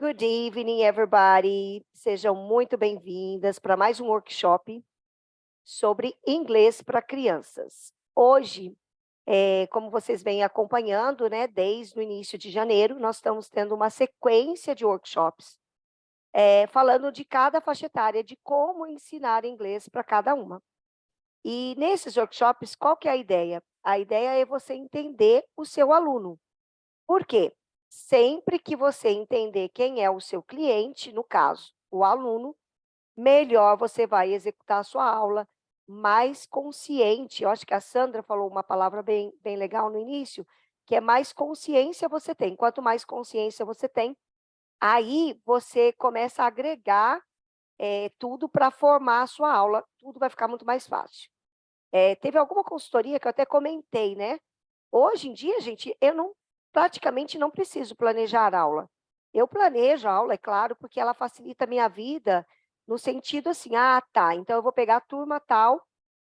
Good evening, everybody. Sejam muito bem-vindas para mais um workshop sobre inglês para crianças. Hoje, como vocês vêm acompanhando, né, desde o início de janeiro, nós estamos tendo uma sequência de workshops, falando de cada faixa etária, de como ensinar inglês para cada uma. E nesses workshops, qual que é a ideia? A ideia é você entender o seu aluno. Por quê? Sempre que você entender quem é o seu cliente, no caso, o aluno, melhor você vai executar a sua aula, mais consciente. Eu acho que a Sandra falou uma palavra bem legal no início, que é mais consciência você tem. Quanto mais consciência você tem, aí você começa a agregar tudo para formar a sua aula, tudo vai ficar muito mais fácil. Teve alguma consultoria que eu até comentei, né? Hoje em dia, gente, eu praticamente não preciso planejar a aula. Eu planejo a aula, é claro, porque ela facilita a minha vida no sentido assim, tá, então eu vou pegar a turma tal,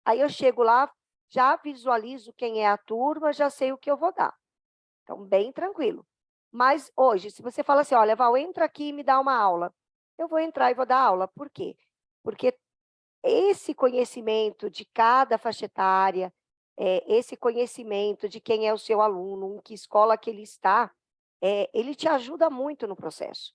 aí eu chego lá, já visualizo quem é a turma, já sei o que eu vou dar. Então, bem tranquilo. Mas hoje, se você fala assim, olha, Val, entra aqui e me dá uma aula. Eu vou entrar e vou dar aula. Por quê? Porque esse conhecimento de cada faixa etária, esse conhecimento de quem é o seu aluno, em que escola que ele está, ele te ajuda muito no processo.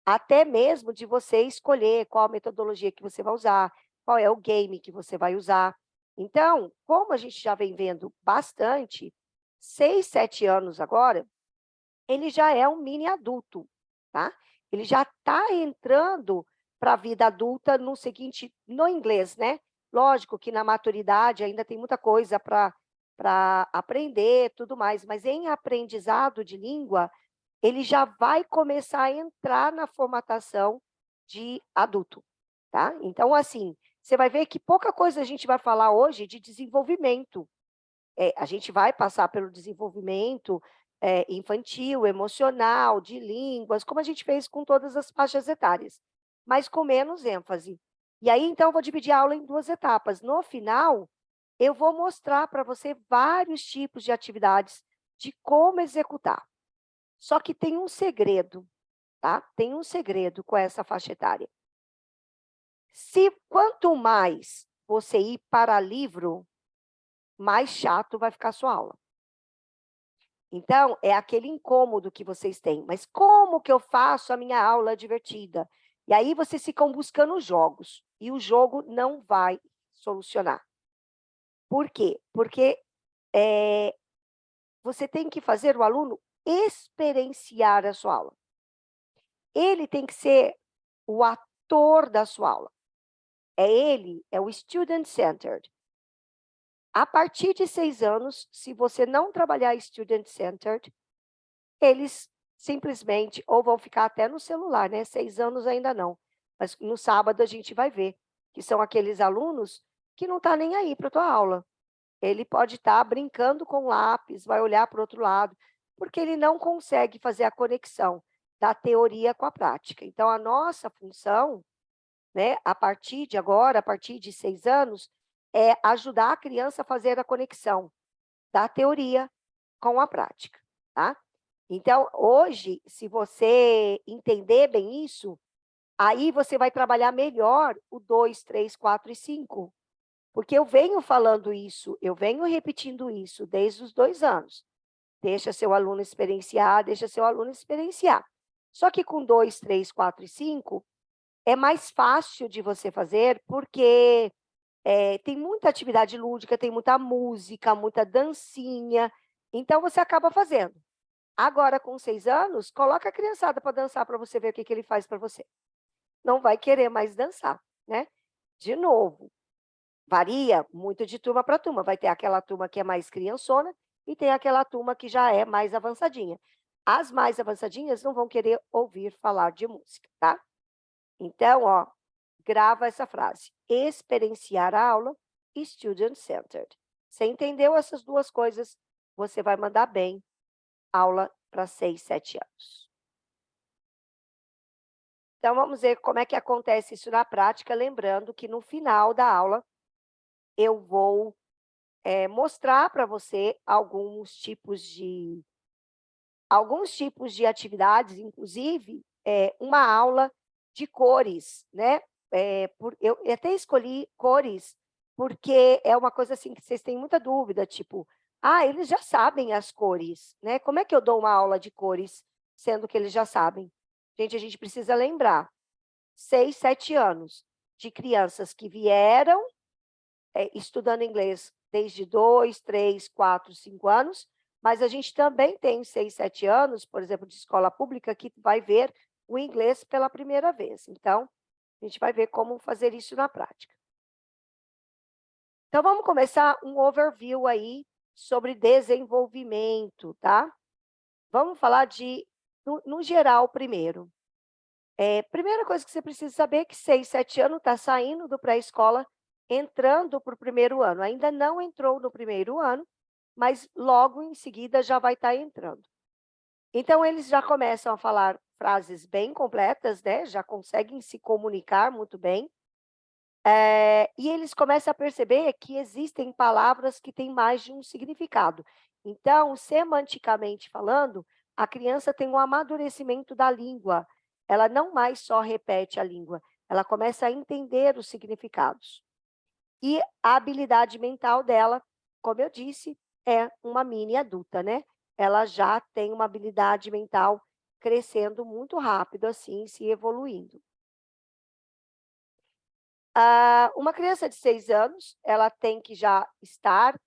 Até mesmo de você escolher qual a metodologia que você vai usar, qual é o game que você vai usar. Então, como a gente já vem vendo bastante, 6, 7 anos agora, ele já é um mini adulto, tá? Ele já está entrando para a vida adulta no seguinte, no inglês, né? Lógico que na maturidade ainda tem muita coisa para aprender, tudo mais, mas em aprendizado de língua, ele já vai começar a entrar na formatação de adulto, tá? Então, assim, você vai ver que pouca coisa a gente vai falar hoje de desenvolvimento. A gente vai passar pelo desenvolvimento infantil, emocional, de línguas, como a gente fez com todas as faixas etárias, mas com menos ênfase. E aí, então, eu vou dividir a aula em 2 etapas. No final, eu vou mostrar para você vários tipos de atividades de como executar. Só que tem um segredo, tá? Tem um segredo com essa faixa etária. Quanto mais você ir para livro, mais chato vai ficar a sua aula. Então, é aquele incômodo que vocês têm. Mas como que eu faço a minha aula divertida? E aí vocês ficam buscando jogos. E o jogo não vai solucionar. Por quê? Porque você tem que fazer o aluno experienciar a sua aula. Ele tem que ser o ator da sua aula. É o student-centered. A partir de 6 anos, se você não trabalhar student-centered, eles simplesmente ou vão ficar até no celular, né, 6 anos ainda não, mas no sábado a gente vai ver, que são aqueles alunos que não tá nem aí para a tua aula. Ele pode estar brincando com lápis, vai olhar para o outro lado, porque ele não consegue fazer a conexão da teoria com a prática. Então a nossa função, né, a partir de agora, a partir de 6 anos, é ajudar a criança a fazer a conexão da teoria com a prática, tá? Então, hoje, se você entender bem isso, aí você vai trabalhar melhor o 2, 3, 4 e 5. Porque eu venho falando isso, eu venho repetindo isso desde os 2 anos. Deixa seu aluno experienciar, deixa seu aluno experienciar. Só que com 2, 3, 4 e 5, é mais fácil de você fazer, porque tem muita atividade lúdica, tem muita música, muita dancinha, então você acaba fazendo. Agora, com 6 anos, coloca a criançada para dançar para você ver o que ele faz para você. Não vai querer mais dançar, né? De novo, varia muito de turma para turma. Vai ter aquela turma que é mais criançona e tem aquela turma que já é mais avançadinha. As mais avançadinhas não vão querer ouvir falar de música, tá? Então, ó, grava essa frase. Experienciar a aula, student-centered. Você entendeu essas 2 coisas, você vai mandar bem aula para 6, 7 anos. Então, vamos ver como é que acontece isso na prática, lembrando que no final da aula eu vou mostrar para você alguns tipos de atividades, inclusive uma aula de cores, né? Eu até escolhi cores, porque é uma coisa assim que vocês têm muita dúvida, tipo, eles já sabem as cores, né? Como é que eu dou uma aula de cores, sendo que eles já sabem? Gente, a gente precisa lembrar, 6, 7 anos, de crianças que vieram estudando inglês desde 2, 3, 4, 5 anos, mas a gente também tem 6, 7 anos, por exemplo, de escola pública, que vai ver o inglês pela primeira vez. Então, a gente vai ver como fazer isso na prática. Então, vamos começar um overview aí sobre desenvolvimento, tá? Vamos falar no geral primeiro. Primeira coisa que você precisa saber é que 6, 7 anos está saindo do pré-escola, entrando para o primeiro ano. Ainda não entrou no primeiro ano, mas logo em seguida já vai estar entrando. Então, eles já começam a falar frases bem completas, né? Já conseguem se comunicar muito bem. E eles começam a perceber que existem palavras que têm mais de um significado. Então, semanticamente falando, a criança tem um amadurecimento da língua. Ela não mais só repete a língua, ela começa a entender os significados. E a habilidade mental dela, como eu disse, é uma mini adulta, né? Ela já tem uma habilidade mental crescendo muito rápido, assim, se evoluindo. Uma criança de 6 anos, ela tem que já estar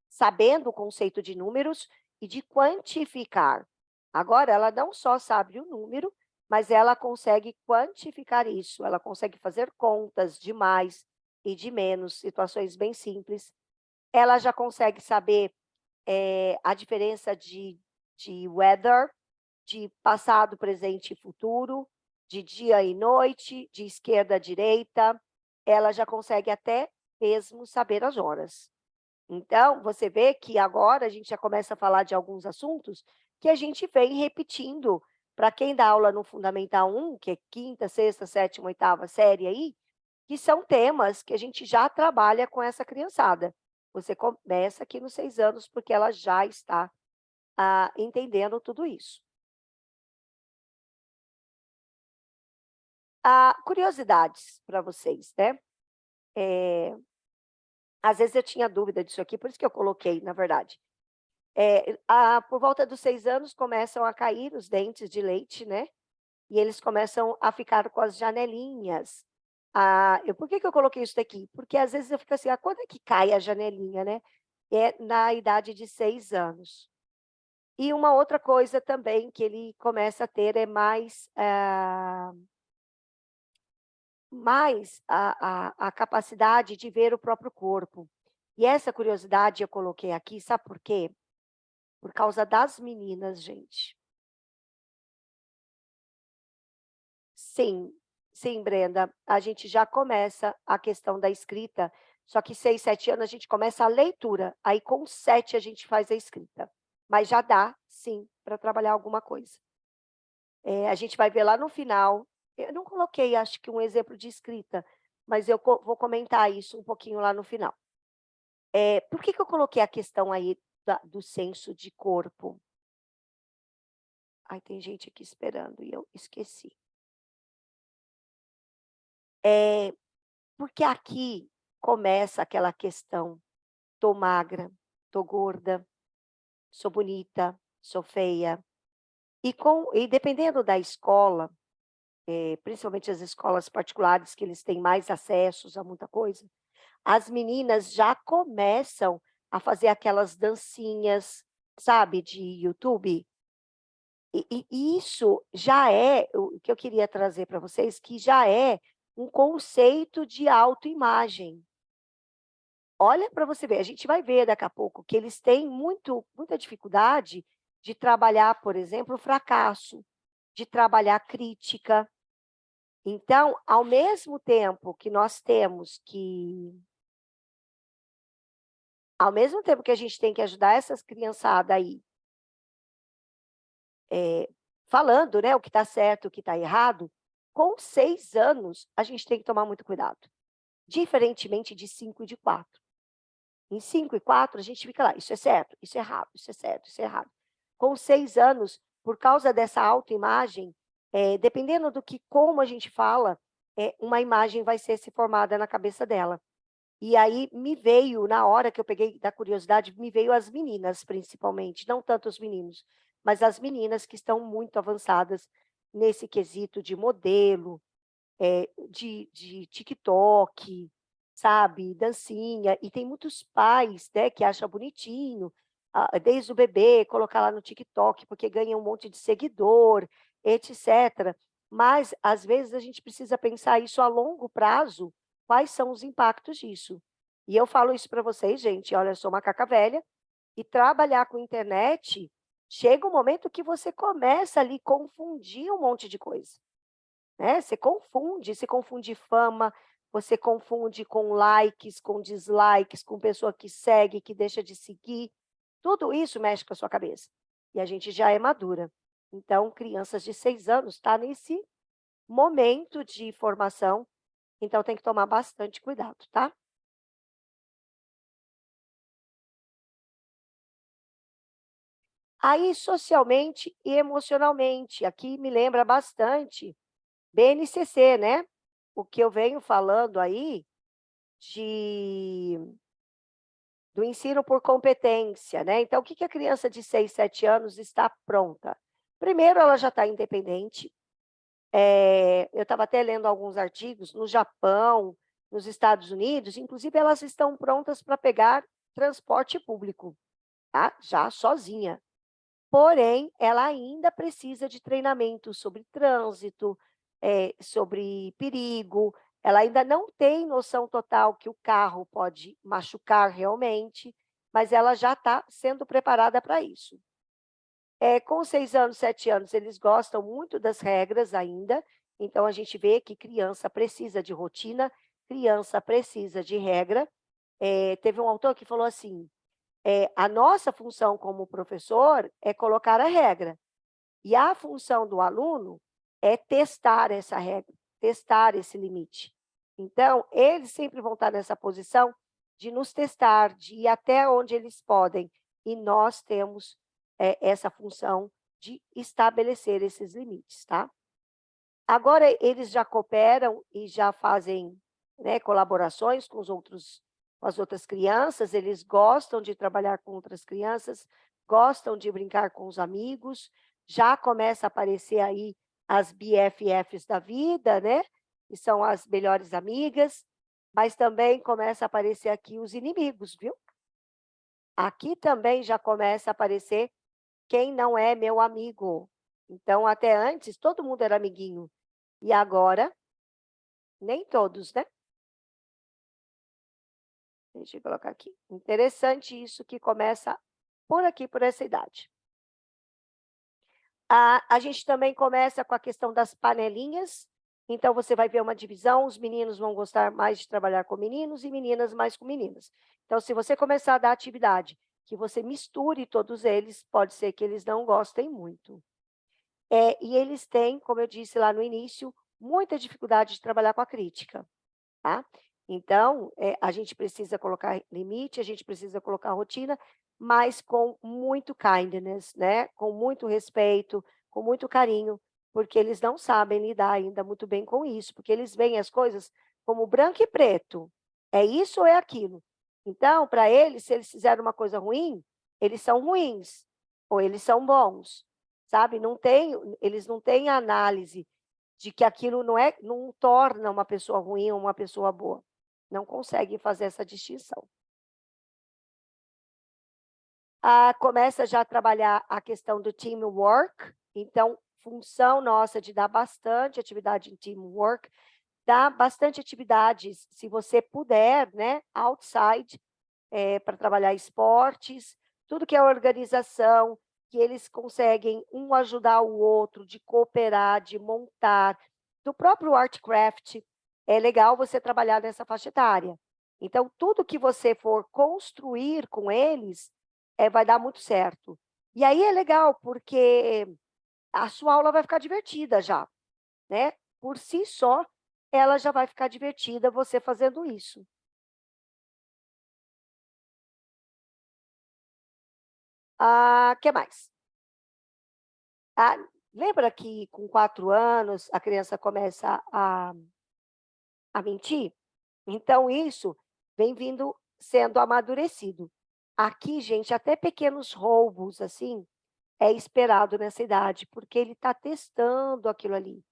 sabendo o conceito de números e de quantificar. Agora, ela não só sabe o número, mas ela consegue quantificar isso, ela consegue fazer contas de mais e de menos, situações bem simples. Ela já consegue saber a diferença de weather, de passado, presente e futuro, de dia e noite, de esquerda a direita. Ela já consegue até mesmo saber as horas. Então, você vê que agora a gente já começa a falar de alguns assuntos que a gente vem repetindo para quem dá aula no Fundamental 1, que é quinta, sexta, sétima, oitava série aí, que são temas que a gente já trabalha com essa criançada. Você começa aqui nos 6 anos, porque ela já está entendendo tudo isso. Curiosidades para vocês, né? Às vezes eu tinha dúvida disso aqui, por isso que eu coloquei, na verdade. Por volta dos 6 anos começam a cair os dentes de leite, né? E eles começam a ficar com as janelinhas. Por que eu coloquei isso daqui? Porque às vezes eu fico assim, quando é que cai a janelinha, né? É na idade de 6 anos. E uma outra coisa também que ele começa a ter é mais a capacidade de ver o próprio corpo. E essa curiosidade eu coloquei aqui, sabe por quê? Por causa das meninas, gente. Sim, sim, Brenda, a gente já começa a questão da escrita, só que 6, 7 anos a gente começa a leitura, aí com 7 a gente faz a escrita. Mas já dá, sim, para trabalhar alguma coisa. A gente vai ver lá no final, eu não coloquei, acho que um exemplo de escrita, mas eu vou comentar isso um pouquinho lá no final. Por que eu coloquei a questão aí do senso de corpo? Ai, tem gente aqui esperando e eu esqueci. Porque aqui começa aquela questão: tô magra, tô gorda, sou bonita, sou feia. E dependendo da escola, principalmente as escolas particulares, que eles têm mais acessos a muita coisa, as meninas já começam a fazer aquelas dancinhas, sabe, de YouTube. E isso já é o que eu queria trazer para vocês, que já é um conceito de autoimagem. Olha para você ver, a gente vai ver daqui a pouco que eles têm muita dificuldade de trabalhar, por exemplo, o fracasso, de trabalhar crítica. Então, ao mesmo tempo que nós temos que ao mesmo tempo que a gente tem que ajudar essas criançada aí, falando, né, o que está certo, o que está errado, com 6 anos a gente tem que tomar muito cuidado, diferentemente de 5 e de 4. Em 5 e 4 a gente fica lá, isso é certo, isso é errado, isso é certo, isso é errado. Com 6 anos, por causa dessa autoimagem, dependendo do que como a gente fala, uma imagem vai ser se formada na cabeça dela. E aí me veio, na hora que eu peguei da curiosidade, me veio as meninas principalmente, não tanto os meninos, mas as meninas que estão muito avançadas nesse quesito de modelo, de TikTok, sabe, dancinha, e tem muitos pais, né, que acham bonitinho, desde o bebê, colocar lá no TikTok, porque ganha um monte de seguidor, etcétera. Mas, às vezes, a gente precisa pensar isso a longo prazo, quais são os impactos disso. E eu falo isso para vocês, gente, olha, eu sou macaca velha, e trabalhar com internet, chega um momento que você começa ali confundir um monte de coisa. Né, você confunde fama, você confunde com likes, com dislikes, com pessoa que segue, que deixa de seguir, tudo isso mexe com a sua cabeça. E a gente já é madura. Então, crianças de 6 anos está nesse momento de formação, então tem que tomar bastante cuidado, tá? Aí, socialmente e emocionalmente, aqui me lembra bastante BNCC, né? O que eu venho falando aí de do ensino por competência, né. Então o que que a criança de 6, 7 anos está pronta? Primeiro, ela já está independente, eu estava até lendo alguns artigos, no Japão, nos Estados Unidos, inclusive elas estão prontas para pegar transporte público, tá, já sozinha. Porém, ela ainda precisa de treinamento sobre trânsito, sobre perigo, ela ainda não tem noção total que o carro pode machucar realmente, mas ela já está sendo preparada para isso. Com 6 anos, 7 anos, eles gostam muito das regras ainda, então a gente vê que criança precisa de rotina, criança precisa de regra. Teve um autor que falou assim: a nossa função como professor é colocar a regra, e a função do aluno é testar essa regra, testar esse limite. Então, eles sempre vão estar nessa posição de nos testar, de ir até onde eles podem, e nós temos, essa função de estabelecer esses limites, tá. Agora eles já cooperam e já fazem, né, colaborações com as outras crianças, eles gostam de trabalhar com outras crianças, gostam de brincar com os amigos, já começa a aparecer aí as BFFs da vida, né, que são as melhores amigas, mas também começa a aparecer aqui os inimigos, viu. Aqui também já começa a aparecer quem não é meu amigo. Então até antes todo mundo era amiguinho, e agora nem todos, né. Deixa eu colocar aqui. Interessante isso que começa por aqui, por essa idade. A gente também começa com a questão das panelinhas, então você vai ver uma divisão, os meninos vão gostar mais de trabalhar com meninos e meninas mais com meninas. Então se você começar a dar atividade que você misture todos eles, pode ser que eles não gostem muito. E eles têm, como eu disse lá no início, muita dificuldade de trabalhar com a crítica. Tá? Então, a gente precisa colocar limite, a gente precisa colocar rotina, mas com muito kindness, né, com muito respeito, com muito carinho, porque eles não sabem lidar ainda muito bem com isso, porque eles veem as coisas como branco e preto, é isso ou é aquilo. Então, para eles, se eles fizeram uma coisa ruim, eles são ruins, ou eles são bons, sabe, não tem eles não têm análise de que aquilo não torna uma pessoa ruim ou uma pessoa boa. Não conseguem fazer essa distinção. Começa já a trabalhar a questão do teamwork, então, função nossa de dar bastante atividade em teamwork, dar bastante atividades, se você puder, né, outside, para trabalhar esportes, tudo que é organização, que eles conseguem um ajudar o outro, de cooperar, de montar, do próprio artcraft, é legal você trabalhar nessa faixa etária. Então, tudo que você for construir com eles, vai dar muito certo. E aí é legal, porque a sua aula vai ficar divertida já, né? Por si só, ela já vai ficar divertida você fazendo isso. Que mais? Ah, lembra que com 4 anos a criança começa a mentir? Então isso vem vindo sendo amadurecido. Aqui, gente, até pequenos roubos, assim, é esperado nessa idade, porque ele está testando aquilo ali,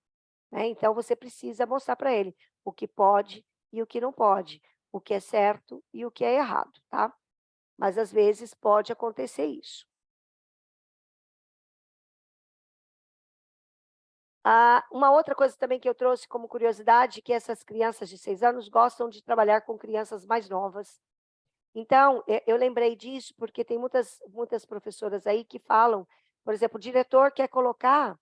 né. Então você precisa mostrar para ele o que pode e o que não pode, o que é certo e o que é errado, tá. Mas às vezes pode acontecer isso. Uma outra coisa também que eu trouxe como curiosidade, que essas crianças de 6 anos gostam de trabalhar com crianças mais novas. Então, eu lembrei disso, porque tem muitas professoras aí que falam, por exemplo, o diretor quer colocar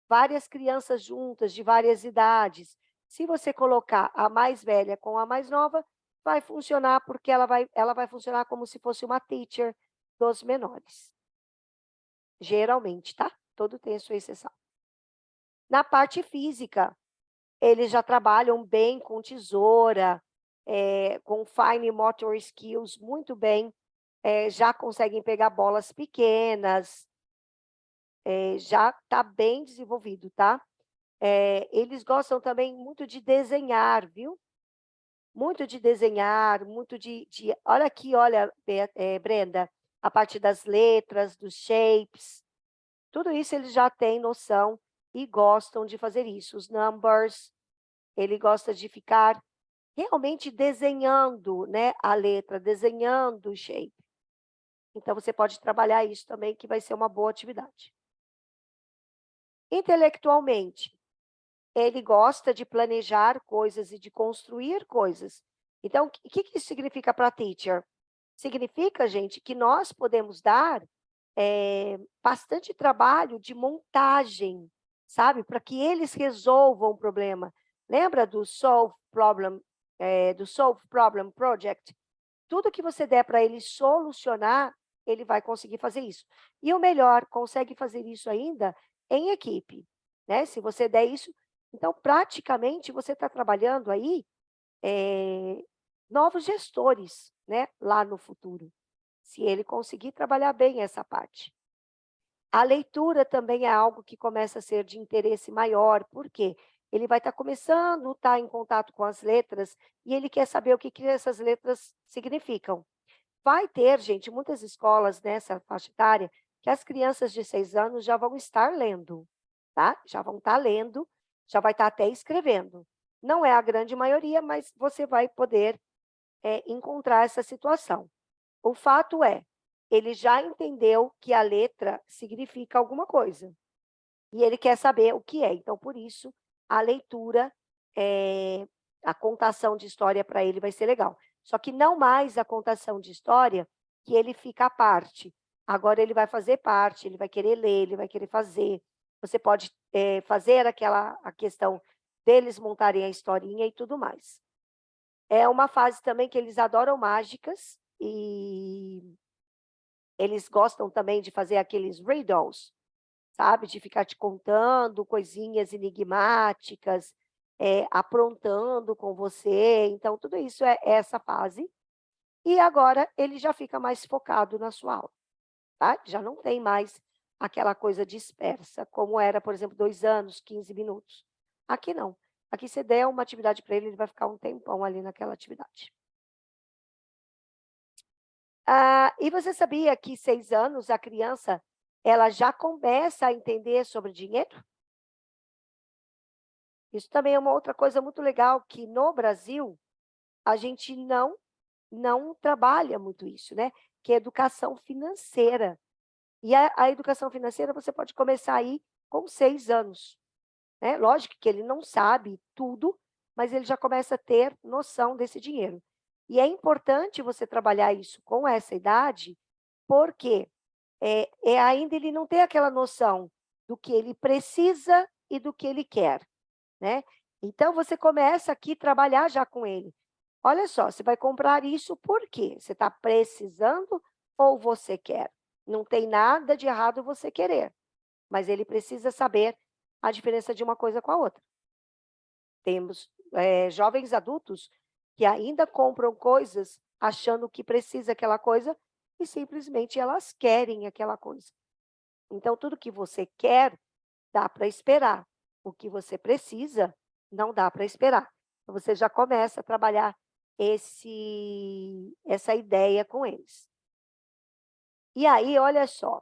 várias crianças juntas, de várias idades. Se você colocar a mais velha com a mais nova, vai funcionar, porque ela vai funcionar como se fosse uma teacher dos menores, geralmente, tá? Todo tem a sua exceção. Na parte física, eles já trabalham bem com tesoura, com fine motor skills muito bem, já conseguem pegar bolas pequenas, já está bem desenvolvido, tá. Eles gostam também muito de desenhar, viu. Muito de desenhar, muito de olha aqui, olha, Brenda, a parte das letras, dos shapes, tudo isso eles já têm noção e gostam de fazer isso. Os numbers, ele gosta de ficar realmente desenhando, né, a letra, desenhando o shape. Então você pode trabalhar isso também, que vai ser uma boa atividade. Intelectualmente, ele gosta de planejar coisas e de construir coisas. Então, o que isso significa para a teacher? Significa, gente, que nós podemos dar bastante trabalho de montagem, sabe? Para que eles resolvam o problema. Lembra do Solve Problem Project? Tudo que você der para ele solucionar, ele vai conseguir fazer isso. E o melhor, consegue fazer isso ainda em equipe, né? Se você der isso, então praticamente você está trabalhando aí novos gestores, né? Lá no futuro, se ele conseguir trabalhar bem essa parte. A leitura também é algo que começa a ser de interesse maior, por quê? Ele vai estar começando a estar em contato com as letras e ele quer saber o que que essas letras significam. Vai ter, gente, muitas escolas nessa faixa etária que as crianças de 6 anos já vão estar lendo, tá? Já vão estar lendo, já vai estar até escrevendo. Não é a grande maioria, mas você vai poder, encontrar essa situação. O fato é, ele já entendeu que a letra significa alguma coisa, e ele quer saber o que é. Então, por isso, a leitura, a contação de história para ele vai ser legal. Só que não mais a contação de história, que ele fica à parte. Agora ele vai fazer parte, ele vai querer ler, ele vai querer fazer. Você pode, fazer a questão deles montarem a historinha e tudo mais. É uma fase também que eles adoram mágicas, e eles gostam também de fazer aqueles riddles, sabe, de ficar te contando coisinhas enigmáticas, aprontando com você, então tudo isso é essa fase. E agora ele já fica mais focado na sua aula, tá, já não tem mais aquela coisa dispersa, como era, por exemplo, 2 anos, 15 minutos. Aqui não, aqui você der uma atividade para ele vai ficar um tempão ali naquela atividade. E você sabia que 6 anos a criança, ela já começa a entender sobre dinheiro? Isso também é uma outra coisa muito legal, que no Brasil, a gente não trabalha muito isso, né, que é educação financeira. E a educação financeira você pode começar aí com 6 anos, né. Lógico que ele não sabe tudo, mas ele já começa a ter noção desse dinheiro. E é importante você trabalhar isso com essa idade, porque ainda ele não tem aquela noção do que ele precisa e do que ele quer, né. Então você começa aqui trabalhar já com ele. Olha só, você vai comprar isso por quê? Você está precisando ou você quer? Não tem nada de errado você querer, mas ele precisa saber a diferença de uma coisa com a outra. Temos, jovens adultos que ainda compram coisas achando que precisa aquela coisa e simplesmente elas querem aquela coisa. Então tudo que você quer dá para esperar. O que você precisa, não dá para esperar. Então, você já começa a trabalhar essa ideia com eles. E aí, olha só,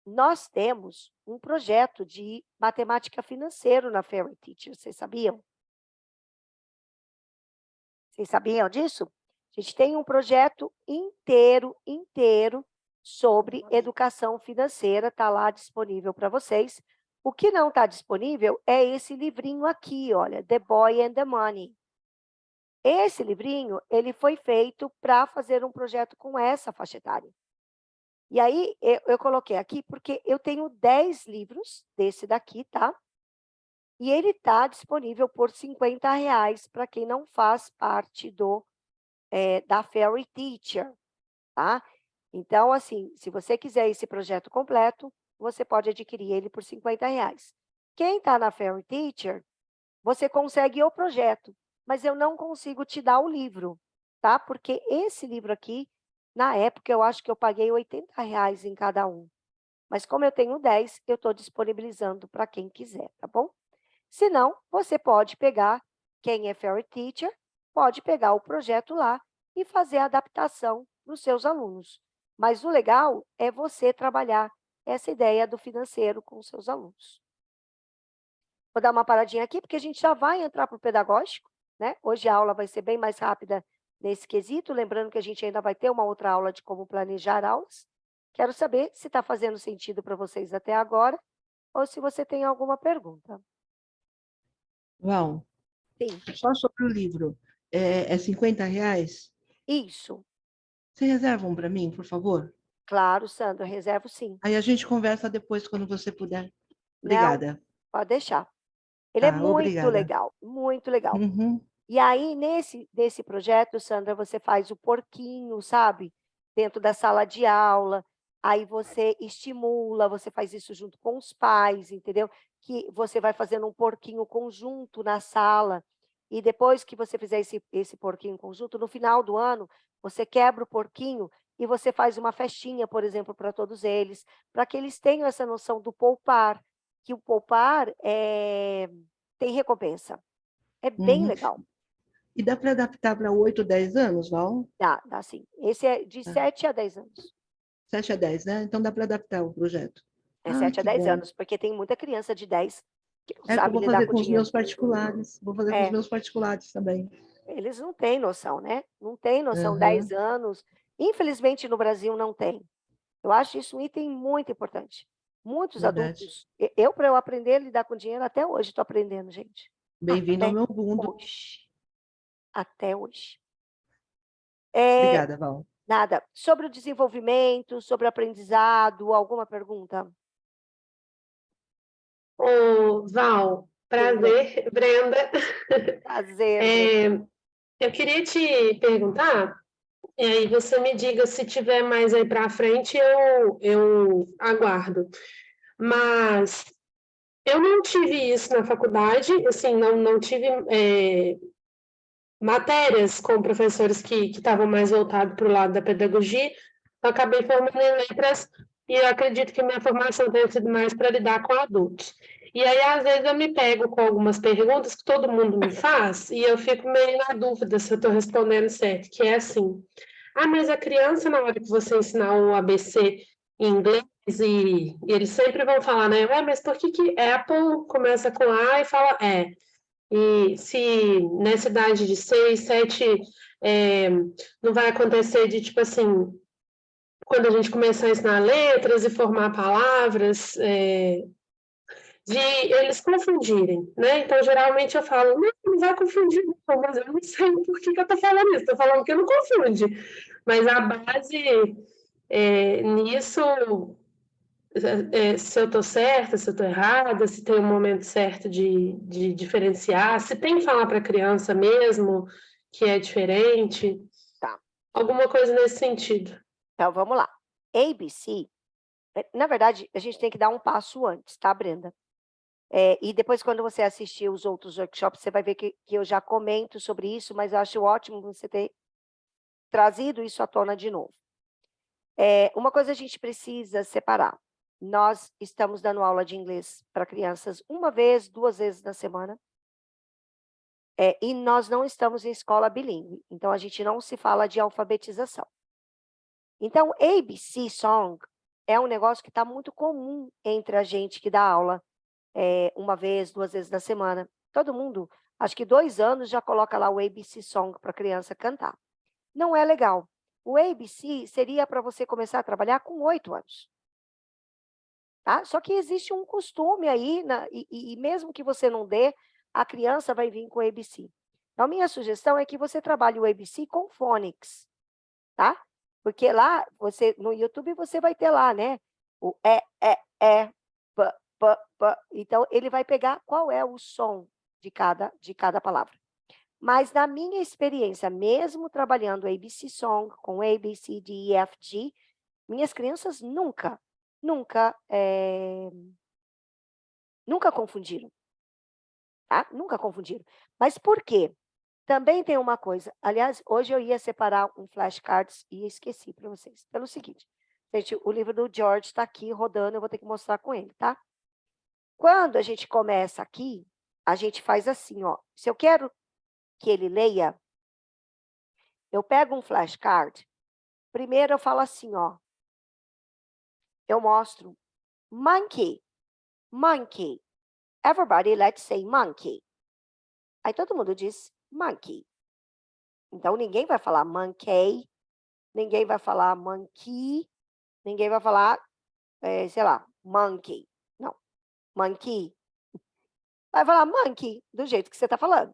nós temos um projeto de matemática financeira na Fairy Teacher, vocês sabiam? Vocês sabiam disso? A gente tem um projeto inteiro sobre educação financeira, está lá disponível para vocês. O que não está disponível é esse livrinho aqui, olha, The Boy and the Money. Esse livrinho, ele foi feito para fazer um projeto com essa faixa etária. E aí, eu coloquei aqui porque eu tenho 10 livros desse daqui, tá? E ele está disponível por R$ 50 para quem não faz parte da Fairy Teacher, tá? Então, assim, se você quiser esse projeto completo, você pode adquirir ele por R$ 50. Quem está na Fairy Teacher, você consegue o projeto, mas eu não consigo te dar o livro, tá? Porque esse livro aqui, na época, eu acho que eu paguei R$ 80 em cada um. Mas como eu tenho 10, eu estou disponibilizando para quem quiser, tá bom? Se não, você pode pegar, quem é Fairy Teacher, pode pegar o projeto lá e fazer a adaptação para os seus alunos. Mas o legal é você trabalhar essa ideia do financeiro com os seus alunos. Vou dar uma paradinha aqui, porque a gente já vai entrar para o pedagógico, né? Hoje a aula vai ser bem mais rápida nesse quesito, lembrando que a gente ainda vai ter uma outra aula de como planejar aulas. Quero saber se está fazendo sentido para vocês até agora, ou se você tem alguma pergunta. Val, Sim, só sobre o livro. É R$ 50? isso. Você reserva um para mim, por favor? Claro, Sandra, reservo sim. Aí a gente conversa depois, quando você puder. Não, Obrigada. pode deixar. Ele é Tá, muito obrigada. legal, muito legal. Uhum. E aí, nesse projeto, Sandra, você faz o porquinho, sabe? Dentro da sala de aula. Aí você estimula, você faz isso junto com os pais, entendeu? Que você vai fazendo um porquinho conjunto na sala. E depois que você fizer esse porquinho conjunto, no final do ano, você quebra o porquinho e você faz uma festinha, por exemplo, para todos eles, para que eles tenham essa noção do poupar, que o poupar tem recompensa. É bem Uhum. legal. E dá para adaptar para 8, 10 anos, Val? Dá sim. Esse é de Tá. 7 a 10 anos. 7 a 10, né? Então dá para adaptar o projeto. É Ah, 7 a que 10 bom. anos, porque tem muita criança de 10 que não É que eu sabe vou lidar fazer com com os dinheiro. meus particulares. Vou fazer com os É, meus particulares também. eles não têm noção, né? Não têm noção, 10 Uhum. anos. Infelizmente, no Brasil, não tem. Eu acho isso um item muito importante. Muitos Verdade. adultos, para eu aprender a lidar com dinheiro, até hoje estou aprendendo, gente. Bem-vindo ao Até meu mundo. hoje. Até hoje. É, Obrigada, Val. nada. Sobre o desenvolvimento, sobre o aprendizado, alguma pergunta? Ô, Val, Sim, Brenda. prazer, Brenda. Prazer, Brenda. É, eu queria te perguntar, e aí você me diga se tiver mais aí para frente, eu aguardo. Mas eu não tive isso na faculdade, assim, não tive matérias com professores que estavam mais voltados para o lado da pedagogia. Eu acabei formando em letras e eu acredito que minha formação tenha sido mais para lidar com adultos. E aí, às vezes, eu me pego com algumas perguntas que todo mundo me faz e eu fico meio na dúvida se eu estou respondendo certo, que é assim, mas a criança, na hora que você ensinar o ABC em inglês, e eles sempre vão falar, né? Mas por que Apple começa com A e fala é? E se nessa idade de 6, 7, não vai acontecer de, tipo assim, quando a gente começar a ensinar letras e formar palavras, de eles confundirem, né? Então, geralmente eu falo, não vai confundir, não, mas eu não sei por que eu estou falando isso, estou falando que não confunde. Mas a base nisso, se eu estou certa, se eu estou errada, se tem um momento certo de diferenciar, se tem que falar para a criança mesmo que é diferente, Tá. alguma coisa nesse sentido. Então, vamos lá. ABC, na verdade, a gente tem que dar um passo antes, tá, Brenda? E depois, quando você assistir os outros workshops, você vai ver que eu já comento sobre isso, mas eu acho ótimo você ter trazido isso à tona de novo. Uma coisa a gente precisa separar. nós estamos dando aula de inglês para crianças 1 vez, 2 vezes na semana. E nós não estamos em escola bilíngue, então a gente não se fala de alfabetização. Então, ABC Song é um negócio que está muito comum entre a gente que dá aula 1 vez, 2 vezes na semana. Todo mundo, acho que 2 anos já coloca lá o ABC Song para a criança cantar. Não é legal. O ABC seria para você começar a trabalhar com 8 anos. Tá? Só que existe um costume aí, e mesmo que você não dê, a criança vai vir com o ABC. Então, minha sugestão é que você trabalhe o ABC com phonics, tá? Porque lá, no YouTube, você vai ter lá, né? O p, p. Então, ele vai pegar qual é o som de cada palavra. Mas, na minha experiência, mesmo trabalhando ABC Song com A, B, C, D, E, F, G, minhas crianças nunca confundiram, tá? Nunca confundiram. Mas por quê? Também tem uma coisa, aliás, hoje eu ia separar um flashcards e esqueci para vocês, pelo seguinte, gente, o livro do George está aqui rodando, eu vou ter que mostrar com ele, tá? Quando a gente começa aqui, a gente faz assim, ó, se eu quero que ele leia, eu pego um flashcard, primeiro eu falo assim, ó, eu mostro monkey, monkey. Everybody, let's say monkey. Aí todo mundo diz monkey. Então, ninguém vai falar monkey, ninguém vai falar monkey, ninguém vai falar, sei lá, monkey. Não, monkey. Vai falar monkey, do jeito que você está falando.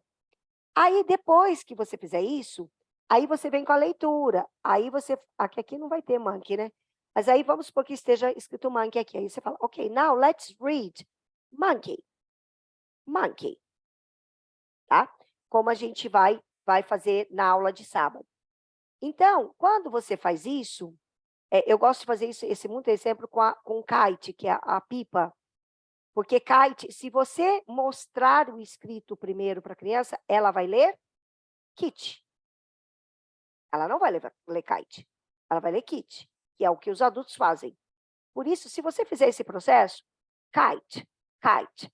Aí, depois que você fizer isso, aí você vem com a leitura. Aí você, aqui não vai ter monkey, né? Mas aí vamos supor que esteja escrito monkey aqui. Aí você fala, ok, now let's read monkey. Monkey. Tá? Como a gente vai fazer na aula de sábado. Então, quando você faz isso, eu gosto de fazer esse muito exemplo com kite, que é a pipa. Porque kite, se você mostrar o escrito primeiro para a criança, ela vai ler kit. Ela não vai ler kite. Ela vai ler kit, que é o que os adultos fazem. Por isso, se você fizer esse processo, kite, kite.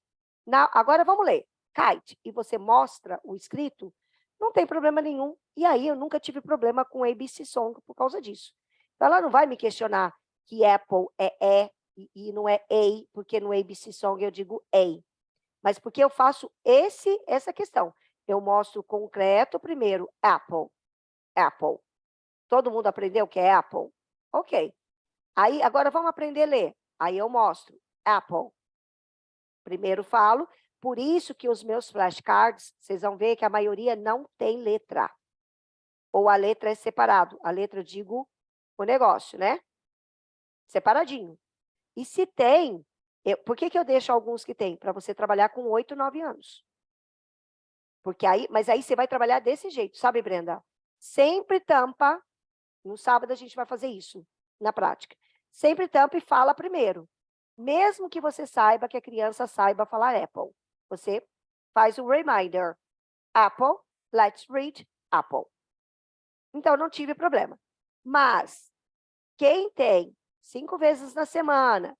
Agora vamos ler. Kite, e você mostra o escrito, não tem problema nenhum. E aí eu nunca tive problema com ABC Song por causa disso. Então ela não vai me questionar que Apple é e não é A, porque no ABC Song eu digo A. Mas porque eu faço essa questão. Eu mostro concreto primeiro, Apple. Apple. Todo mundo aprendeu o que é Apple? Ok. Aí agora vamos aprender a ler. Aí eu mostro Apple. Primeiro falo. Por isso que os meus flashcards, vocês vão ver que a maioria não tem letra. Ou a letra é separado. A letra, eu digo, o negócio, né? Separadinho. E se tem, por que eu deixo alguns que tem? Para você trabalhar com 8, 9 anos. Mas aí você vai trabalhar desse jeito, sabe, Brenda? Sempre tampa, no sábado a gente vai fazer isso, na prática. Sempre tampa e fala primeiro. Mesmo que você saiba que a criança saiba falar Apple. Você faz o reminder. Apple, let's read Apple. Então, não tive problema. Mas, quem tem 5 vezes na semana,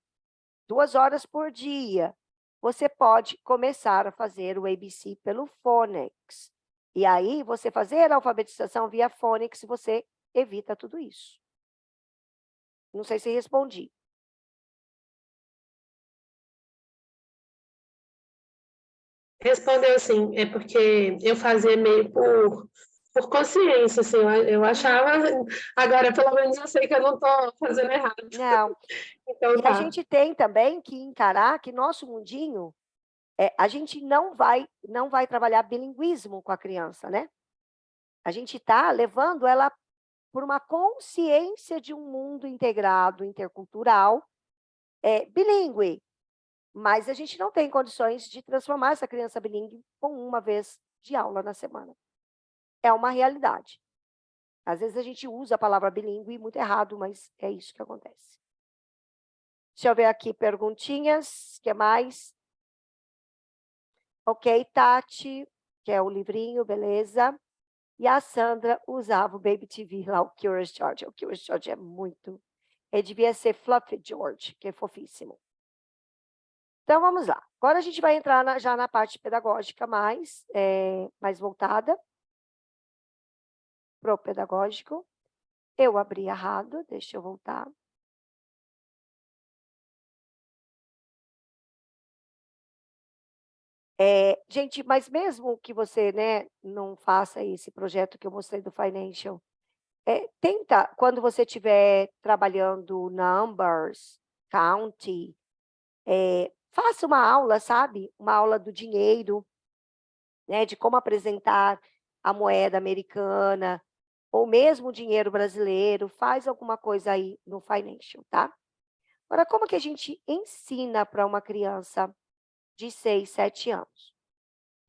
2 horas por dia, você pode começar a fazer o ABC pelo Phonics. E aí, você fazer a alfabetização via Phonics, você evita tudo isso. Não sei se respondi. Respondeu sim, é porque eu fazia meio por consciência, assim, eu achava, agora pelo menos eu sei que eu não estou fazendo errado. Não. Então E a gente tem também que encarar que nosso mundinho, a gente não vai trabalhar bilinguismo com a criança, né? A gente está levando ela por uma consciência de um mundo integrado, intercultural, bilíngue. Mas a gente não tem condições de transformar essa criança bilíngue com 1 vez de aula na semana. É uma realidade. Às vezes a gente usa a palavra bilíngue muito errado, mas é isso que acontece. Deixa eu ver aqui perguntinhas. O que mais? Ok, Tati, que é o livrinho, beleza. E a Sandra usava o Baby TV lá, o Curious George. O Curious George é muito... Ele devia ser Fluffy George, que é fofíssimo. Então, vamos lá. Agora a gente vai entrar já na parte pedagógica mais voltada para o pedagógico. Eu abri errado, deixa eu voltar. Gente, mas mesmo que você, né, não faça esse projeto que eu mostrei do Financial, tenta, quando você estiver trabalhando numbers, county, faça uma aula, sabe? Uma aula do dinheiro, né, de como apresentar a moeda americana, ou mesmo o dinheiro brasileiro, faz alguma coisa aí no Financial, tá? Agora, como que a gente ensina para uma criança de 6, 7 anos?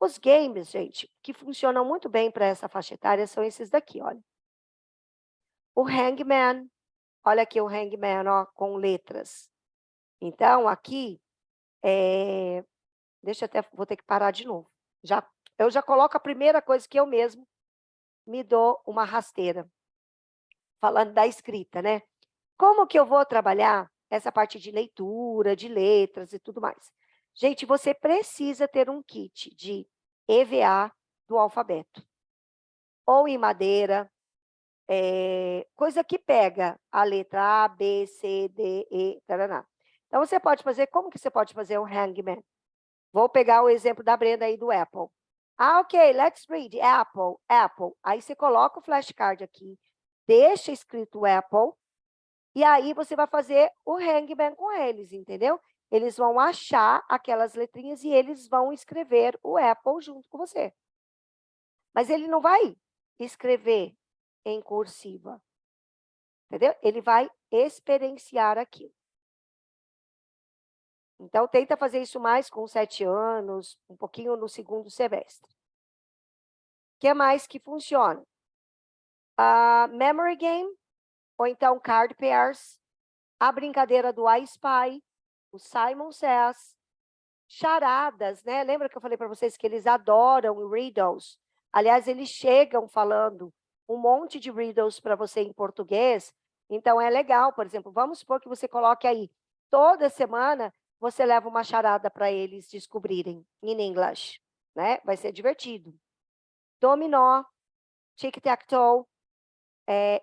Os games, gente, que funcionam muito bem para essa faixa etária são esses daqui, olha. O Hangman, olha aqui o Hangman, ó, com letras. Então, aqui, vou ter que parar de novo. Eu já coloco a primeira coisa que eu mesmo me dou uma rasteira. Falando da escrita, né? Como que eu vou trabalhar essa parte de leitura, de letras e tudo mais? Gente, você precisa ter um kit de EVA do alfabeto. Ou em madeira, coisa que pega a letra A, B, C, D, E, taraná. Então, você pode fazer, como que você pode fazer um hangman? Vou pegar o exemplo da Brenda aí do Apple. Ah, ok, let's read. Apple, Apple. Aí você coloca o flashcard aqui, deixa escrito Apple, e aí você vai fazer o hangman com eles, entendeu? Eles vão achar aquelas letrinhas e eles vão escrever o Apple junto com você. Mas ele não vai escrever em cursiva, entendeu? Ele vai experienciar aquilo. Então, tenta fazer isso mais com 7 anos, um pouquinho no segundo semestre. O que mais que funciona? Memory game, ou então card pairs, a brincadeira do I Spy, o Simon Says, charadas, né? Lembra que eu falei para vocês que eles adoram riddles? Aliás, eles chegam falando um monte de riddles para você em português. Então, é legal, por exemplo, vamos supor que você coloque aí, toda semana, você leva uma charada para eles descobrirem em inglês, né? Vai ser divertido. Dominó, tic-tac-toe,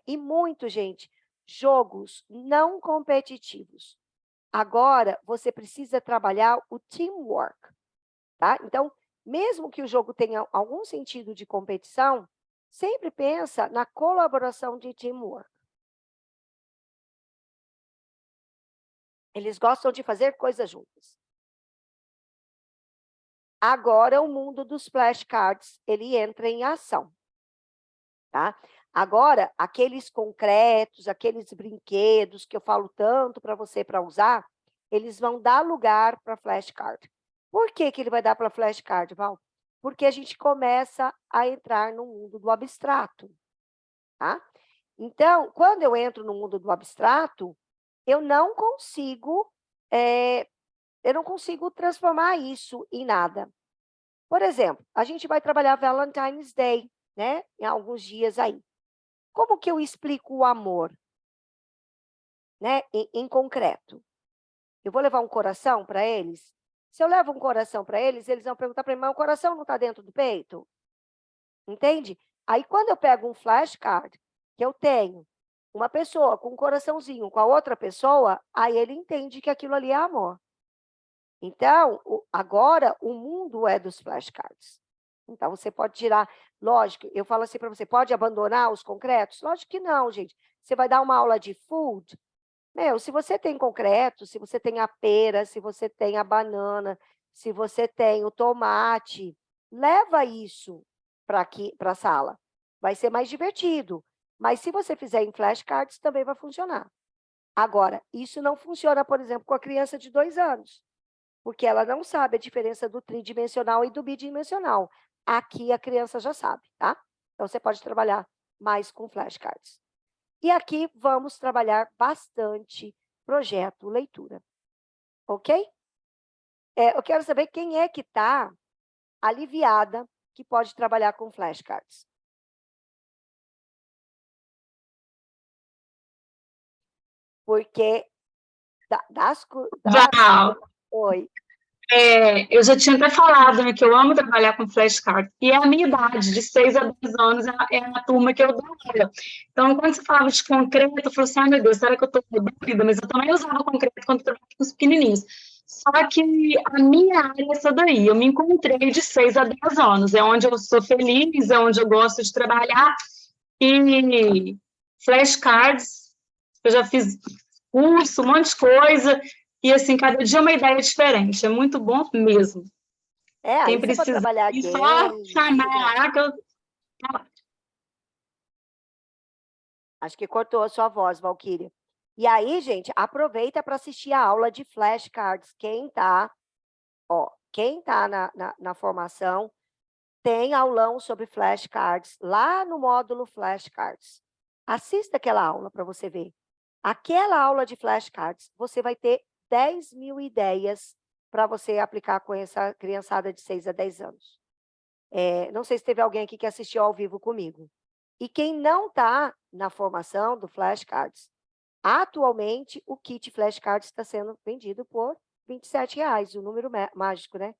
e muito, gente, jogos não competitivos. Agora, você precisa trabalhar o teamwork, tá? Então, mesmo que o jogo tenha algum sentido de competição, sempre pensa na colaboração de teamwork. Eles gostam de fazer coisas juntas. Agora, o mundo dos flashcards, ele entra em ação, tá? Agora, aqueles concretos, aqueles brinquedos que eu falo tanto para você para usar, eles vão dar lugar para flashcard. Por que que ele vai dar para flashcard, Val? Porque a gente começa a entrar no mundo do abstrato, tá? Então, quando eu entro no mundo do abstrato, eu não consigo transformar isso em nada. Por exemplo, a gente vai trabalhar Valentine's Day, né? Em alguns dias aí. Como que eu explico o amor, né? Em concreto. Eu vou levar um coração para eles? Se eu levo um coração para eles, eles vão perguntar para mim, mas o coração não está dentro do peito? Entende? Aí, quando eu pego um flashcard, que eu tenho uma pessoa com um coraçãozinho com a outra pessoa, aí ele entende que aquilo ali é amor. Então, agora, o mundo é dos flashcards. Então, você pode tirar, lógico, eu falo assim para você, pode abandonar os concretos? Lógico que não, gente. Você vai dar uma aula de food? Meu, se você tem concreto, se você tem a pera, se você tem a banana, se você tem o tomate, leva isso para a sala. Vai ser mais divertido. Mas se você fizer em flashcards, também vai funcionar. Agora, isso não funciona, por exemplo, com a criança de 2 anos, porque ela não sabe a diferença do tridimensional e do bidimensional. Aqui a criança já sabe, tá? Então, você pode trabalhar mais com flashcards. E aqui vamos trabalhar bastante projeto leitura, ok? Eu quero saber quem é que está aliviada que pode trabalhar com flashcards. porque das... Val, Oi. eu já tinha até falado, né, que eu amo trabalhar com flashcards, e é a minha idade, de 6 a 10 anos, é a turma que eu dou aula. Então, quando você falava de concreto, eu falei assim, ai meu Deus, será que eu estou doida? Mas eu também usava concreto quando eu trabalhava com os pequenininhos. Só que a minha área é essa daí, eu me encontrei de 6 a 10 anos, é onde eu sou feliz, é onde eu gosto de trabalhar, e flashcards, eu já fiz curso, um monte de coisa, e assim, cada dia é uma ideia diferente, é muito bom mesmo. Aí Quem você pode precisa trabalhar ir, só games, chamar tudo mais. lá que eu... Acho que cortou a sua voz, Valquíria. E aí, gente, aproveita para assistir a aula de flashcards. Quem tá na formação, tem aulão sobre flashcards lá no módulo flashcards. Assista aquela aula para você ver. Aquela aula de flashcards, você vai ter 10 mil ideias para você aplicar com essa criançada de 6 a 10 anos. Não sei se teve alguém aqui que assistiu ao vivo comigo. E quem não está na formação do flashcards, atualmente o kit flashcards está sendo vendido por R$27, o número mágico, né?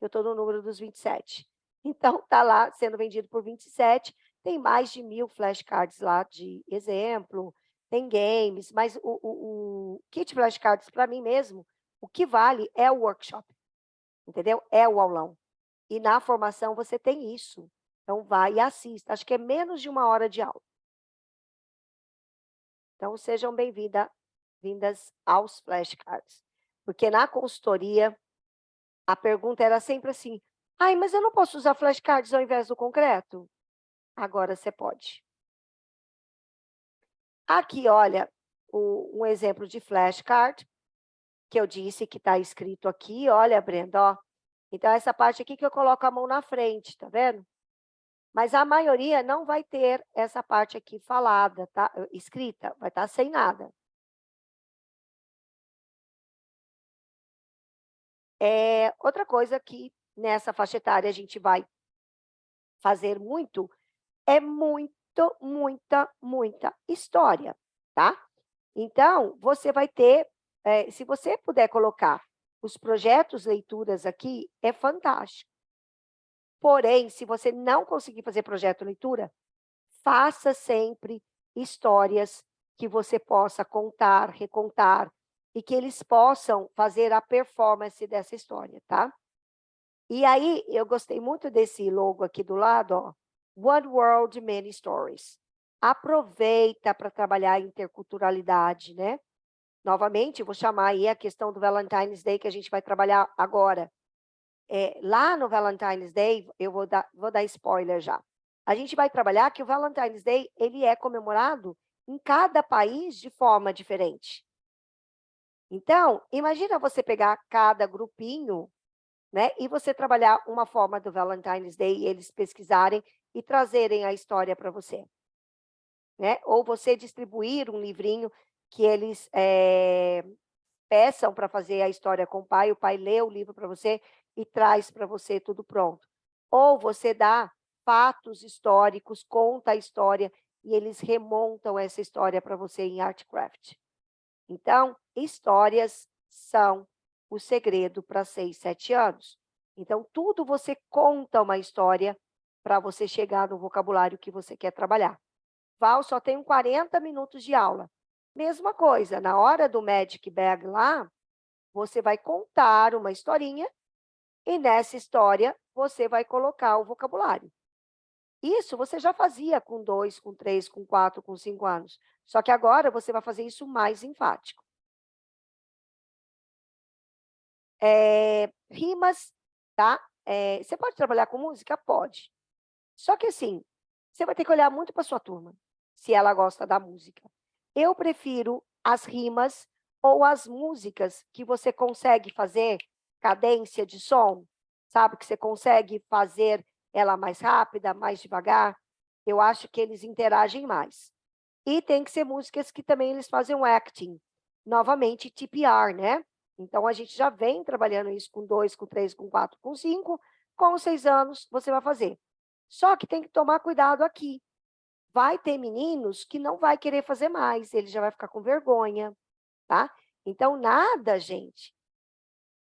Eu estou no número dos 27. Então, está lá sendo vendido por 27. Tem mais de 1000 flashcards lá de exemplo, tem games, mas o kit flashcards, para mim mesmo, o que vale é o workshop, entendeu? É o aulão. E na formação você tem isso. Então, vai e assista. Acho que é menos de 1 hora de aula. Então, sejam bem-vindas aos flashcards. Porque na consultoria, a pergunta era sempre assim, ai, mas eu não posso usar flashcards ao invés do concreto? Agora você pode. Aqui, olha, um exemplo de flashcard, que eu disse que está escrito aqui, olha, Brenda, ó. Então, essa parte aqui que eu coloco a mão na frente, tá vendo? Mas a maioria não vai ter essa parte aqui falada, tá? Escrita, vai estar sem nada. Outra coisa que nessa faixa etária a gente vai fazer muito é muita história, tá? Então, você vai ter, se você puder colocar os projetos leituras aqui, é fantástico. Porém, se você não conseguir fazer projeto leitura, faça sempre histórias que você possa contar, recontar, e que eles possam fazer a performance dessa história, tá? E aí, eu gostei muito desse logo aqui do lado, ó. One World, Many Stories. Aproveita para trabalhar a interculturalidade, né? Novamente, vou chamar aí a questão do Valentine's Day, que a gente vai trabalhar agora. Lá no Valentine's Day, eu vou dar spoiler já. A gente vai trabalhar que o Valentine's Day, ele é comemorado em cada país de forma diferente. Então, imagina você pegar cada grupinho, né, e você trabalhar uma forma do Valentine's Day, e eles pesquisarem e trazerem a história para você. Né? Ou você distribuir um livrinho que eles peçam para fazer a história com o pai lê o livro para você e traz para você tudo pronto. Ou você dá fatos históricos, conta a história e eles remontam essa história para você em Artcraft. Então, histórias são o segredo para 6, 7 anos. Então, tudo você conta uma história para você chegar no vocabulário que você quer trabalhar. Val, só tem 40 minutos de aula. Mesma coisa, na hora do Magic Bag lá, você vai contar uma historinha e nessa história você vai colocar o vocabulário. Isso você já fazia com 2, com 3, com 4, com 5 anos. Só que agora você vai fazer isso mais enfático. Rimas, tá? Você pode trabalhar com música? Pode. Só que assim, você vai ter que olhar muito para sua turma, se ela gosta da música. Eu prefiro as rimas ou as músicas que você consegue fazer cadência de som, sabe? Que você consegue fazer ela mais rápida, mais devagar. Eu acho que eles interagem mais. E tem que ser músicas que também eles fazem um acting. Novamente, TPR, né? Então, a gente já vem trabalhando isso com 2, com 3, com 4, com 5. Com 6 anos, você vai fazer. Só que tem que tomar cuidado aqui. Vai ter meninos que não vai querer fazer mais, ele já vai ficar com vergonha, tá? Então, nada, gente,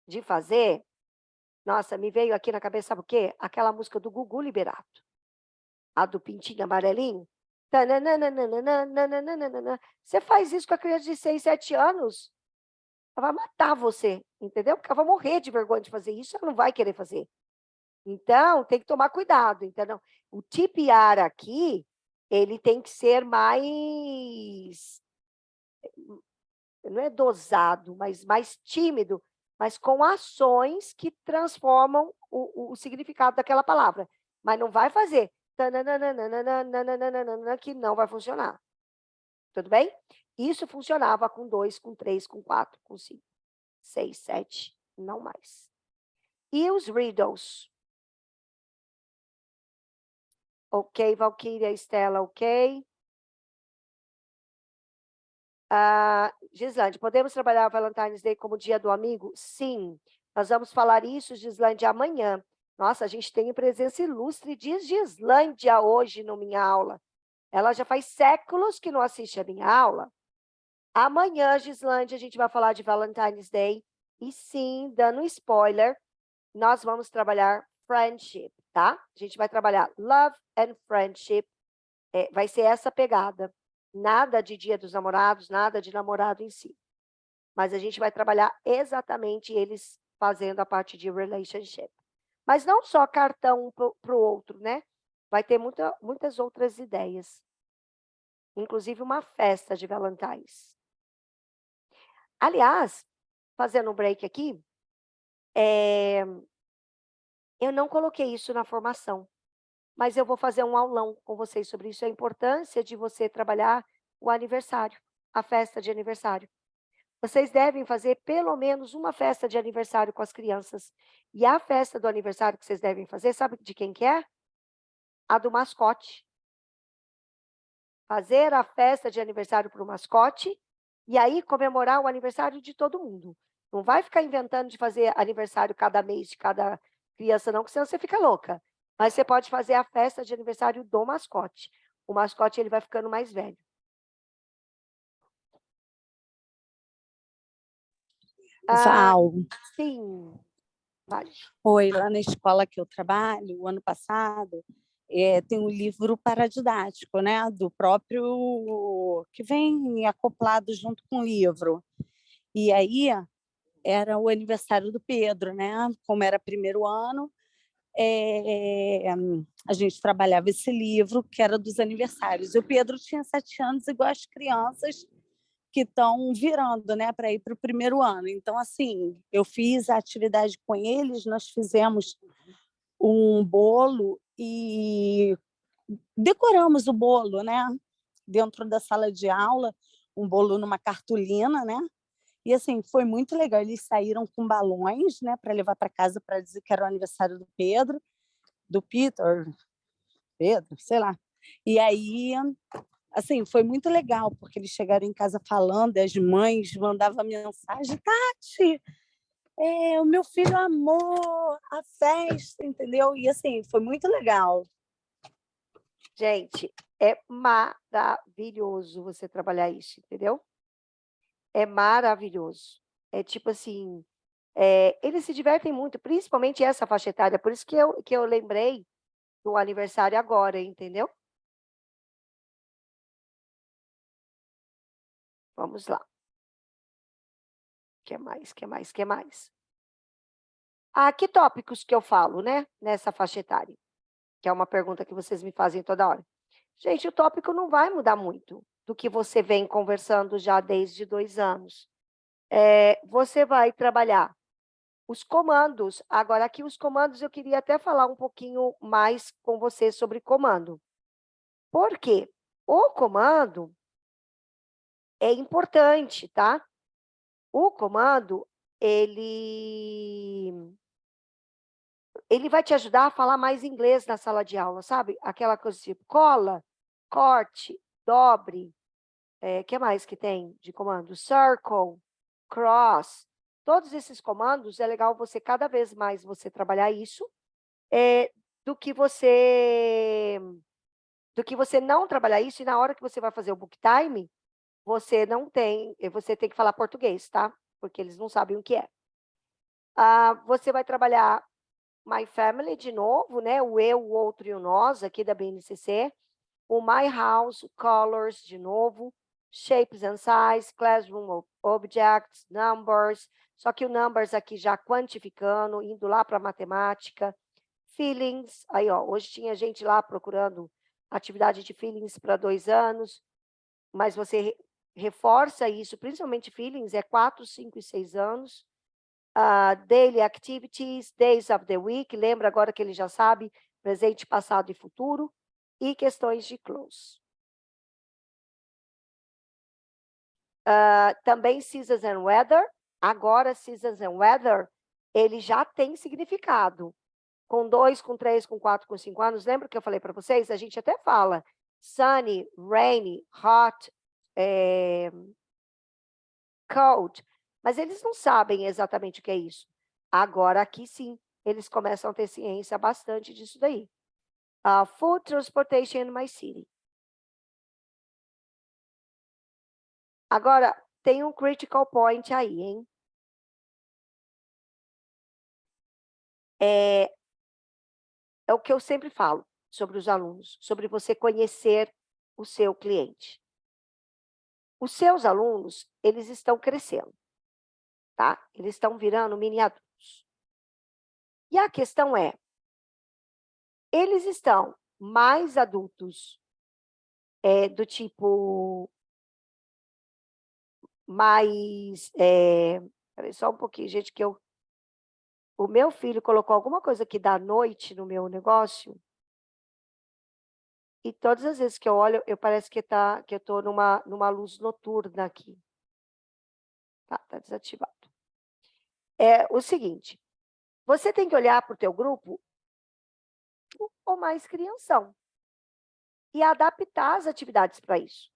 de fazer... Nossa, me veio aqui na cabeça, sabe o quê? Aquela música do Gugu Liberato, a do Pintinho Amarelinho. Tananana. Você faz isso com a criança de 6, 7 anos, ela vai matar você, entendeu? Porque ela vai morrer de vergonha de fazer isso, ela não vai querer fazer. Então, tem que tomar cuidado, entendeu? O TPR aqui, ele tem que ser mais, não é dosado, mas mais tímido, mas com ações que transformam o significado daquela palavra. Mas não vai fazer que não vai funcionar. Tudo bem? Isso funcionava com 2, com 3, com 4, com 5, 6, 7, não mais. E os riddles? Ok, Valquíria, Estela, ok. Gislande, podemos trabalhar o Valentine's Day como dia do amigo? Sim, nós vamos falar isso, Gislande, amanhã. Nossa, a gente tem presença ilustre de Gislândia hoje na minha aula. Ela já faz séculos que não assiste a minha aula. Amanhã, Gislândia, a gente vai falar de Valentine's Day. E sim, dando um spoiler, nós vamos trabalhar friendship, tá? A gente vai trabalhar love and friendship. Vai ser essa pegada. Nada de Dia dos Namorados, nada de namorado em si. Mas a gente vai trabalhar exatamente eles fazendo a parte de relationship. Mas não só cartão um para o outro, né? Vai ter muitas outras ideias. Inclusive uma festa de Valentine's. Aliás, fazendo um break aqui, eu não coloquei isso na formação, mas eu vou fazer um aulão com vocês sobre isso, a importância de você trabalhar o aniversário, a festa de aniversário. Vocês devem fazer pelo menos uma festa de aniversário com as crianças. E a festa do aniversário que vocês devem fazer, sabe de quem que é? A do mascote. Fazer a festa de aniversário para o mascote e aí comemorar o aniversário de todo mundo. Não vai ficar inventando de fazer aniversário cada mês de cada criança, não, porque senão você fica louca. Mas você pode fazer a festa de aniversário do mascote. O mascote ele vai ficando mais velho. Val, Sim. Vai. oi, lá na escola que eu trabalho, o ano passado, tem um livro paradidático, né, do próprio, que vem acoplado junto com o livro. E aí era o aniversário do Pedro, né, como era primeiro ano, a gente trabalhava esse livro, que era dos aniversários. E o Pedro tinha 7 anos, igual as crianças que estão virando, né, para ir para o primeiro ano. Então, assim, eu fiz a atividade com eles, nós fizemos um bolo e decoramos o bolo, né, dentro da sala de aula, um bolo numa cartolina, né, e assim, foi muito legal. Eles saíram com balões, né, para levar para casa para dizer que era o aniversário do Pedro, do Peter, Pedro, sei lá. E aí, assim, foi muito legal, porque eles chegaram em casa falando, e as mães mandavam mensagem: Tati, o meu filho amou a festa, entendeu? E assim, foi muito legal. Gente, é maravilhoso você trabalhar isso, entendeu? É maravilhoso. É tipo assim, eles se divertem muito, principalmente essa faixa etária, por isso que eu lembrei do aniversário agora, entendeu? Vamos lá. Que mais? Que tópicos que eu falo, né, nessa faixa etária? Que é uma pergunta que vocês me fazem toda hora. Gente, o tópico não vai mudar muito do que você vem conversando já desde 2 anos. Você vai trabalhar os comandos. Agora, aqui os comandos, eu queria até falar um pouquinho mais com você sobre comando. Por quê? O comando é importante, tá? O comando, ele vai te ajudar a falar mais inglês na sala de aula, sabe? Aquela coisa tipo cola, corte, dobre, que mais que tem de comando? Circle, cross. Todos esses comandos, é legal você, cada vez mais, você trabalhar isso, do que você não trabalhar isso, e na hora que você vai fazer o book time, você tem que falar português, tá? Porque eles não sabem o que é. Você vai trabalhar My Family de novo, né? O eu, o outro e o nós aqui da BNCC. O My House, Colors de novo. Shapes and Size, Classroom Objects, Numbers. Só que o Numbers aqui já quantificando, indo lá para matemática. Feelings, aí ó, hoje tinha gente lá procurando atividade de feelings para 2 anos, mas você reforça isso, principalmente feelings, é 4, 5 e 6 anos. Daily activities, days of the week, lembra agora que ele já sabe, presente, passado e futuro, e questões de close. Também seasons and weather, agora seasons and weather, ele já tem significado. Com 2, com 3, com 4, com 5 anos, lembra que eu falei para vocês? A gente até fala sunny, rainy, hot, cold, mas eles não sabem exatamente o que é isso. Agora, aqui sim, eles começam a ter ciência bastante disso daí. Food transportation in my city. Agora, tem um critical point aí, hein? É o que eu sempre falo sobre os alunos, sobre você conhecer o seu cliente. Os seus alunos, eles estão crescendo, tá? Eles estão virando mini adultos. E a questão é, eles estão mais adultos do tipo mais... Peraí, só um pouquinho, gente, que o meu filho colocou alguma coisa aqui da noite no meu negócio e todas as vezes que eu olho, parece que eu estou numa luz noturna aqui. Tá desativado. É o seguinte, você tem que olhar para o teu grupo ou mais crianção e adaptar as atividades para isso.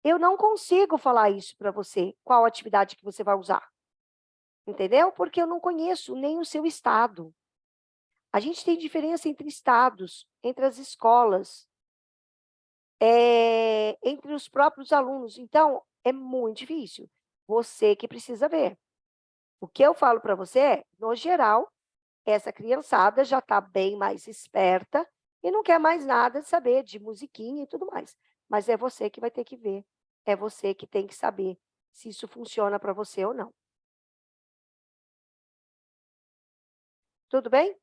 Eu não consigo falar isso para você, qual atividade que você vai usar. Entendeu? Porque eu não conheço nem o seu estado. A gente tem diferença entre estados, entre as escolas, entre os próprios alunos. Então, é muito difícil. Você que precisa ver. O que eu falo para você é, no geral, essa criançada já está bem mais esperta e não quer mais nada de saber de musiquinha e tudo mais. Mas é você que vai ter que ver. É você que tem que saber se isso funciona para você ou não. Tudo bem?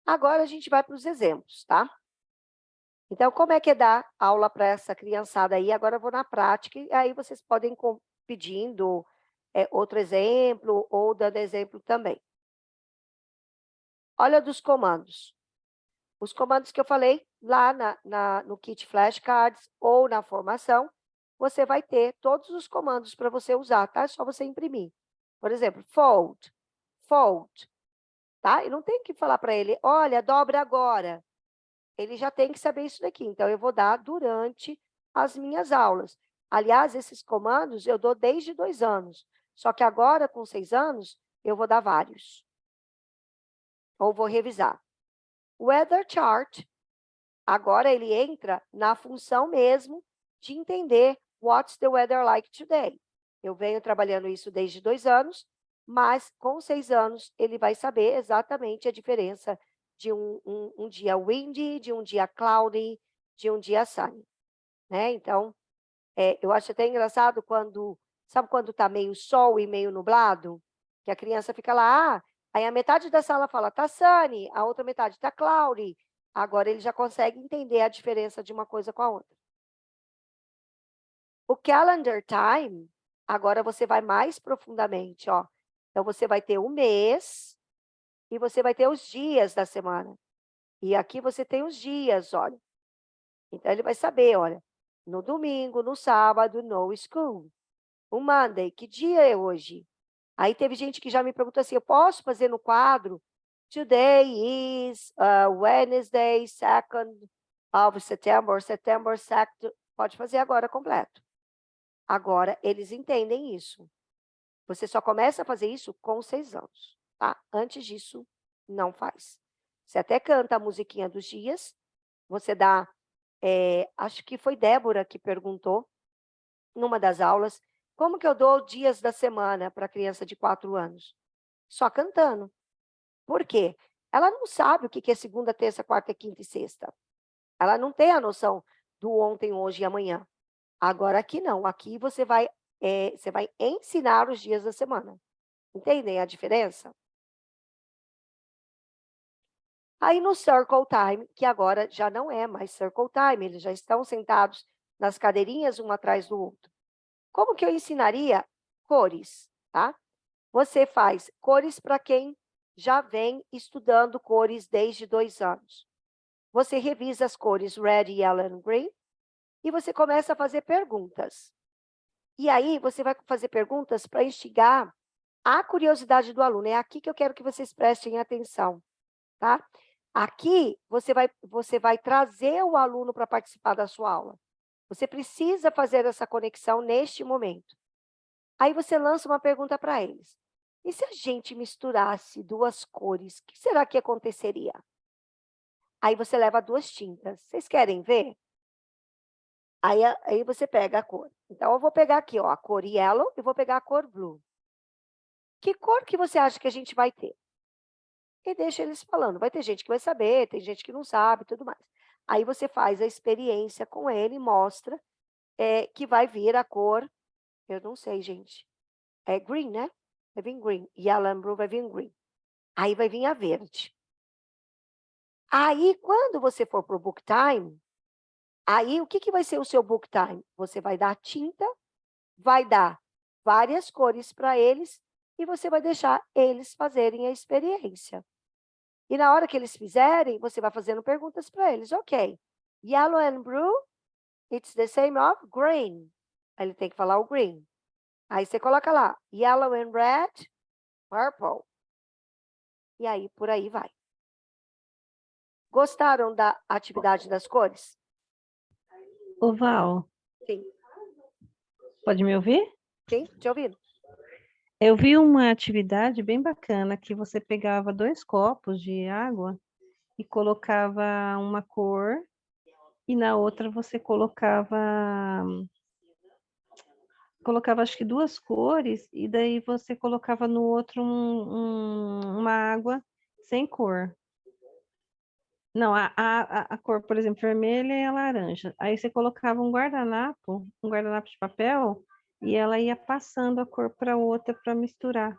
Agora a gente vai para os exemplos, tá? Então, como é que é dar aula para essa criançada aí? Agora eu vou na prática e aí vocês podem ir pedindo outro exemplo ou dando exemplo também. Olha dos comandos. Os comandos que eu falei lá no kit flashcards ou na formação, você vai ter todos os comandos para você usar, tá? É só você imprimir. Por exemplo, fold, fold, tá? E não tem que falar para ele, olha, dobra agora. Ele já tem que saber isso daqui. Então, eu vou dar durante as minhas aulas. Aliás, esses comandos eu dou desde 2 anos. Só que agora, com 6 anos, eu vou dar vários. Ou vou revisar. Weather chart, agora ele entra na função mesmo de entender what's the weather like today. Eu venho trabalhando isso desde 2 anos, mas com 6 anos ele vai saber exatamente a diferença de um dia windy, de um dia cloudy, de um dia sunny. Né? Então, eu acho até engraçado quando, sabe quando está meio sol e meio nublado? Que a criança fica lá, aí a metade da sala fala, tá sunny, a outra metade tá cloudy. Agora ele já consegue entender a diferença de uma coisa com a outra. O calendar time, agora você vai mais profundamente, ó. Então, você vai ter o mês e você vai ter os dias da semana. E aqui você tem os dias, olha. Então, ele vai saber, olha, no domingo, no sábado, no school. O Monday, que dia é hoje? Aí teve gente que já me perguntou assim, eu posso fazer no quadro? Today is Wednesday, 2nd of September, September 2nd, pode fazer agora completo. Agora, eles entendem isso. Você só começa a fazer isso com 6 anos, tá? Antes disso, não faz. Você até canta a musiquinha dos dias, você dá, acho que foi Débora que perguntou, numa das aulas, como que eu dou dias da semana para criança de 4 anos? Só cantando. Por quê? Ela não sabe o que é segunda, terça, quarta, quinta e sexta. Ela não tem a noção do ontem, hoje e amanhã. Agora aqui não, aqui você vai ensinar os dias da semana. Entendem a diferença? Aí no Circle Time, que agora já não é mais Circle Time, eles já estão sentados nas cadeirinhas um atrás do outro. Como que eu ensinaria cores, tá? Você faz cores para quem já vem estudando cores desde 2 anos. Você revisa as cores red, yellow and green e você começa a fazer perguntas. E aí você vai fazer perguntas para instigar a curiosidade do aluno. É aqui que eu quero que vocês prestem atenção, tá? Aqui você vai trazer o aluno para participar da sua aula. Você precisa fazer essa conexão neste momento. Aí você lança uma pergunta para eles. E se a gente misturasse 2 cores, o que será que aconteceria? Aí você leva 2 tintas. Vocês querem ver? Aí você pega a cor. Então, eu vou pegar aqui, ó, a cor yellow e vou pegar a cor blue. Que cor que você acha que a gente vai ter? E deixa eles falando. Vai ter gente que vai saber, tem gente que não sabe, tudo mais. Aí você faz a experiência com ele, mostra que vai vir a cor, eu não sei, gente. É green, né? Vai vir green. Yellow and blue vai vir green. Aí vai vir a verde. Aí, quando você for para o book time, aí o que vai ser o seu book time? Você vai dar tinta, vai dar várias cores para eles e você vai deixar eles fazerem a experiência. E na hora que eles fizerem, você vai fazendo perguntas para eles. Ok, yellow and blue, it's the same of green. Aí ele tem que falar o green. Aí você coloca lá, yellow and red, purple. E aí, por aí vai. Gostaram da atividade das cores? Ô, Val, Sim. pode me ouvir? Sim, te ouvindo. Eu vi uma atividade bem bacana que você pegava 2 copos de água e colocava uma cor e na outra você colocava acho que 2 cores e daí você colocava no outro uma água sem cor. Não, a cor, por exemplo, vermelha e a laranja. Aí você colocava um guardanapo de papel, e ela ia passando a cor para outra para misturar.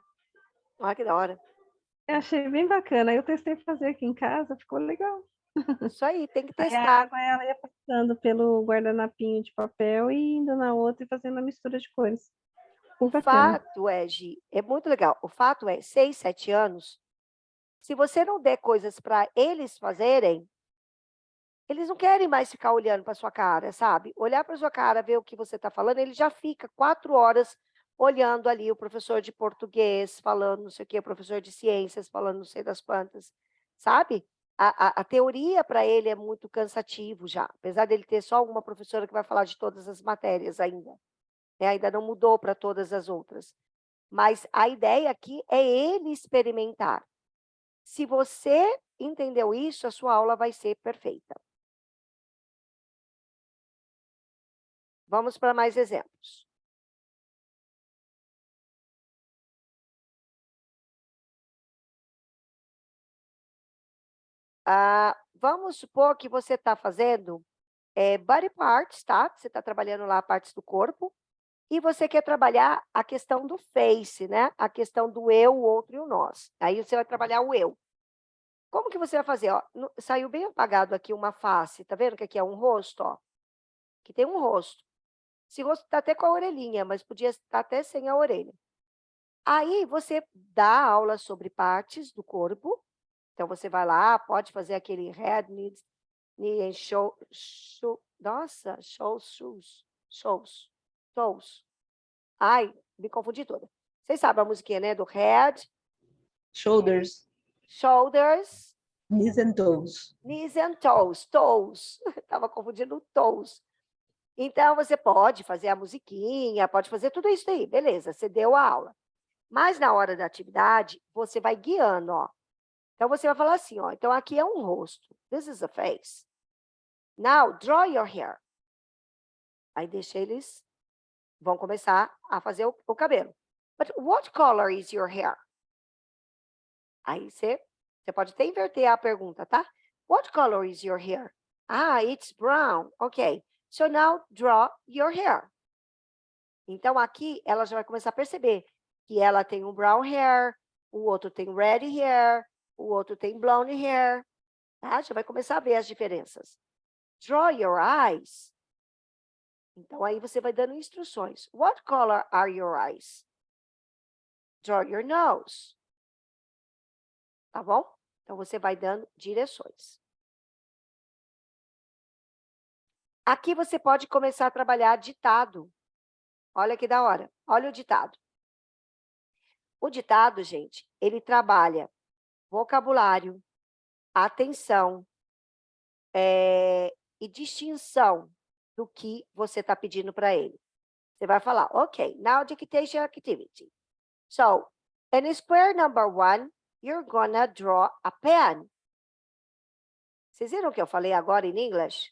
Olha que da hora. Eu achei bem bacana. Aí eu testei fazer aqui em casa, ficou legal. Isso aí, tem que Aí a testar. água ela ia passando pelo guardanapinho de papel e indo na outra e fazendo a mistura de cores. O Bem bacana. fato é, Gi, é muito legal. O fato é, 6, 7 anos, se você não der coisas para eles fazerem, eles não querem mais ficar olhando para sua cara, sabe? Olhar para sua cara, ver o que você está falando, ele já fica 4 horas olhando ali o professor de português falando não sei o quê, o professor de ciências falando não sei das quantas, sabe? A teoria para ele é muito cansativo já, apesar dele ter só uma professora que vai falar de todas as matérias ainda, né? Ainda não mudou para todas as outras. Mas a ideia aqui é ele experimentar. Se você entendeu isso, a sua aula vai ser perfeita. Vamos para mais exemplos. Vamos supor que você está fazendo body parts, tá? Você está trabalhando lá partes do corpo. E você quer trabalhar a questão do face, né? A questão do eu, o outro e o nós. Aí você vai trabalhar o eu. Como que você vai fazer? Ó, saiu bem apagado aqui uma face, tá vendo que aqui é um rosto, ó? Que tem um rosto. Esse rosto está até com a orelhinha, mas podia estar até sem a orelha. Aí você dá aula sobre partes do corpo. Então você vai lá, pode fazer aquele head, knee and toes. Ai, me confundi toda. Vocês sabem a musiquinha, né? Do head, Shoulders, shoulders, Knees and toes. Knees and toes. Toes. Estava confundindo toes. Então, você pode fazer a musiquinha, pode fazer tudo isso aí. Beleza, você deu a aula. Mas na hora da atividade, você vai guiando, ó. Então, você vai falar assim, ó. Então, aqui é um rosto. This is a face. Now, draw your hair. Aí deixa eles... Vão começar a fazer o cabelo. But what color is your hair? Aí você pode até inverter a pergunta, tá? What color is your hair? Ah, it's brown. Ok. So now draw your hair. Então, aqui ela já vai começar a perceber que ela tem um brown hair, o outro tem red hair, o outro tem blonde hair. Tá? Já vai começar a ver as diferenças. Draw your eyes. Então, aí você vai dando instruções. What color are your eyes? Draw your nose. Tá bom? Então, você vai dando direções. Aqui você pode começar a trabalhar ditado. Olha que da hora. Olha o ditado. O ditado, gente, ele trabalha vocabulário, atenção e distinção do que você está pedindo para ele. Você vai falar, ok, now dictation activity. So, in square number 1, you're gonna draw a pen. Vocês viram o que eu falei agora em inglês?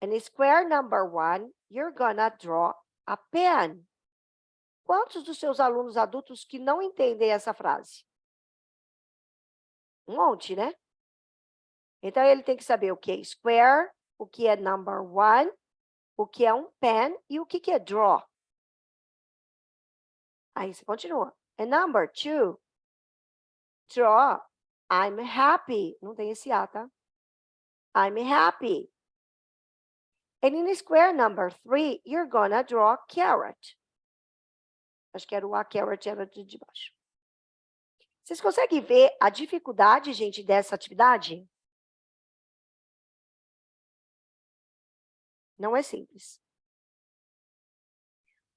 In square number 1, you're gonna draw a pen. Quantos dos seus alunos adultos que não entendem essa frase? Um monte, né? Então, ele tem que saber o que é square, o que é number 1, o que é um pen e o que é draw. Aí você continua. And number 2, draw, I'm happy. Não tem esse A, tá? I'm happy. And in square number 3, you're gonna draw carrot. Acho que era o A, carrot era de baixo. Vocês conseguem ver a dificuldade, gente, dessa atividade? Não é simples.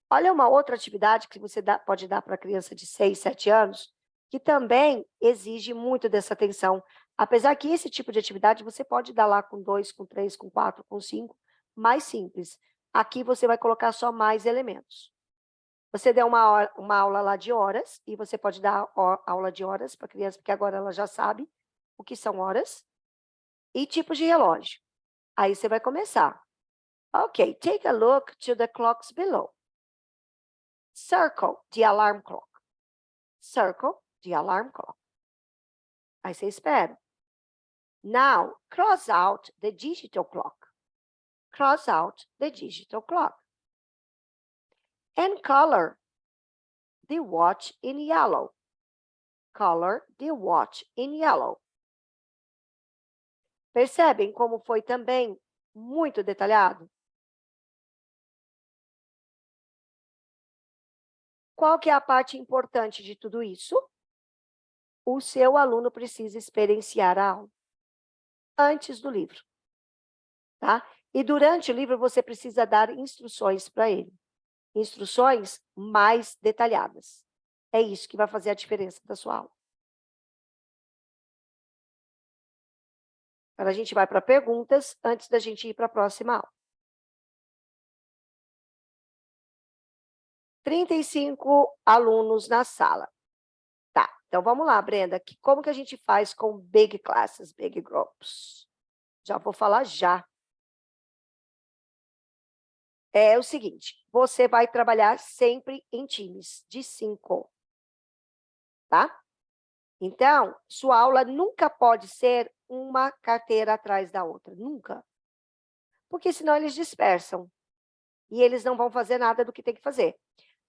Olha uma outra atividade que você pode dar para criança de 6, 7 anos, que também exige muito dessa atenção. Apesar que esse tipo de atividade você pode dar lá com 2, com 3, com 4, com 5, mais simples. Aqui você vai colocar só mais elementos. Você deu uma aula lá de horas, e você pode dar aula de horas para a criança, porque agora ela já sabe o que são horas, e tipos de relógio. Aí você vai começar. Ok, take a look to the clocks below. Circle the alarm clock. Circle the alarm clock. Aí você espera. Now, cross out the digital clock. Cross out the digital clock. And color the watch in yellow. Color the watch in yellow. Percebem como foi também muito detalhado? Qual que é a parte importante de tudo isso? O seu aluno precisa experienciar a aula antes do livro, tá? E durante o livro você precisa dar instruções para ele. Instruções mais detalhadas. É isso que vai fazer a diferença da sua aula. Agora a gente vai para perguntas antes da gente ir para a próxima aula. 35 alunos na sala. Tá, então vamos lá, Brenda. Como que a gente faz com big classes, big groups? Já vou falar já. É o seguinte, você vai trabalhar sempre em times de 5. Tá? Então, sua aula nunca pode ser uma carteira atrás da outra. Nunca. Porque senão eles dispersam. E eles não vão fazer nada do que tem que fazer.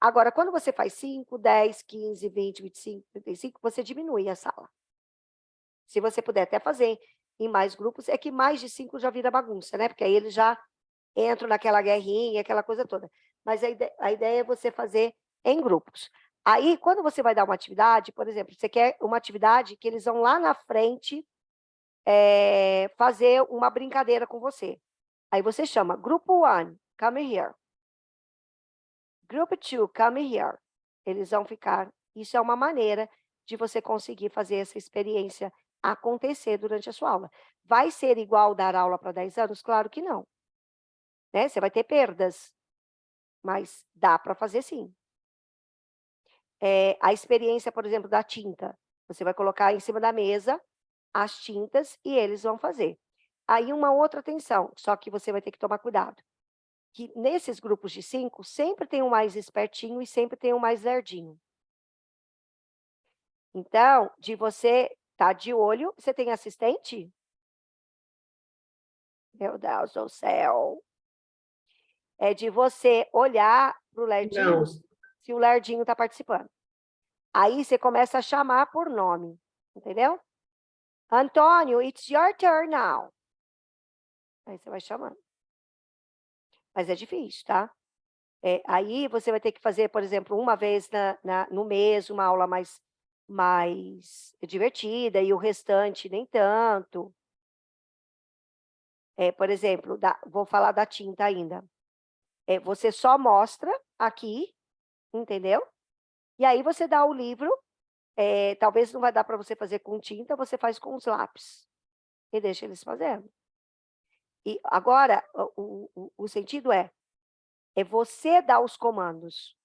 Agora, quando você faz 5, 10, 15, 20, 25, 35, você diminui a sala. Se você puder até fazer em mais grupos, é que mais de 5 já vira bagunça, né? Porque aí eles já entram naquela guerrinha, aquela coisa toda. Mas a ideia é você fazer em grupos. Aí, quando você vai dar uma atividade, por exemplo, você quer uma atividade que eles vão lá na frente fazer uma brincadeira com você. Aí você chama grupo 1, come here. Group 2, come here. Eles vão ficar... Isso é uma maneira de você conseguir fazer essa experiência acontecer durante a sua aula. Vai ser igual dar aula para 10 anos? Claro que não. Né? Você vai ter perdas, mas dá para fazer sim. A experiência, por exemplo, da tinta. Você vai colocar em cima da mesa as tintas e eles vão fazer. Aí uma outra atenção, só que você vai ter que tomar cuidado. Que nesses grupos de 5, sempre tem um mais espertinho e sempre tem um mais lerdinho. Então, de você estar de olho, você tem assistente? Meu Deus do céu. É de você olhar para o lerdinho, Não. se o lerdinho está participando. Aí você começa a chamar por nome, entendeu? Antônio, it's your turn now. Aí você vai chamando. Mas é difícil, tá? Aí você vai ter que fazer, por exemplo, uma vez no mês, uma aula mais divertida, e o restante nem tanto. Por exemplo, vou falar da tinta ainda. Você só mostra aqui, entendeu? E aí você dá o livro, talvez não vai dar para você fazer com tinta, você faz com os lápis. E deixa eles fazendo. E agora, o sentido é você dar os comandos.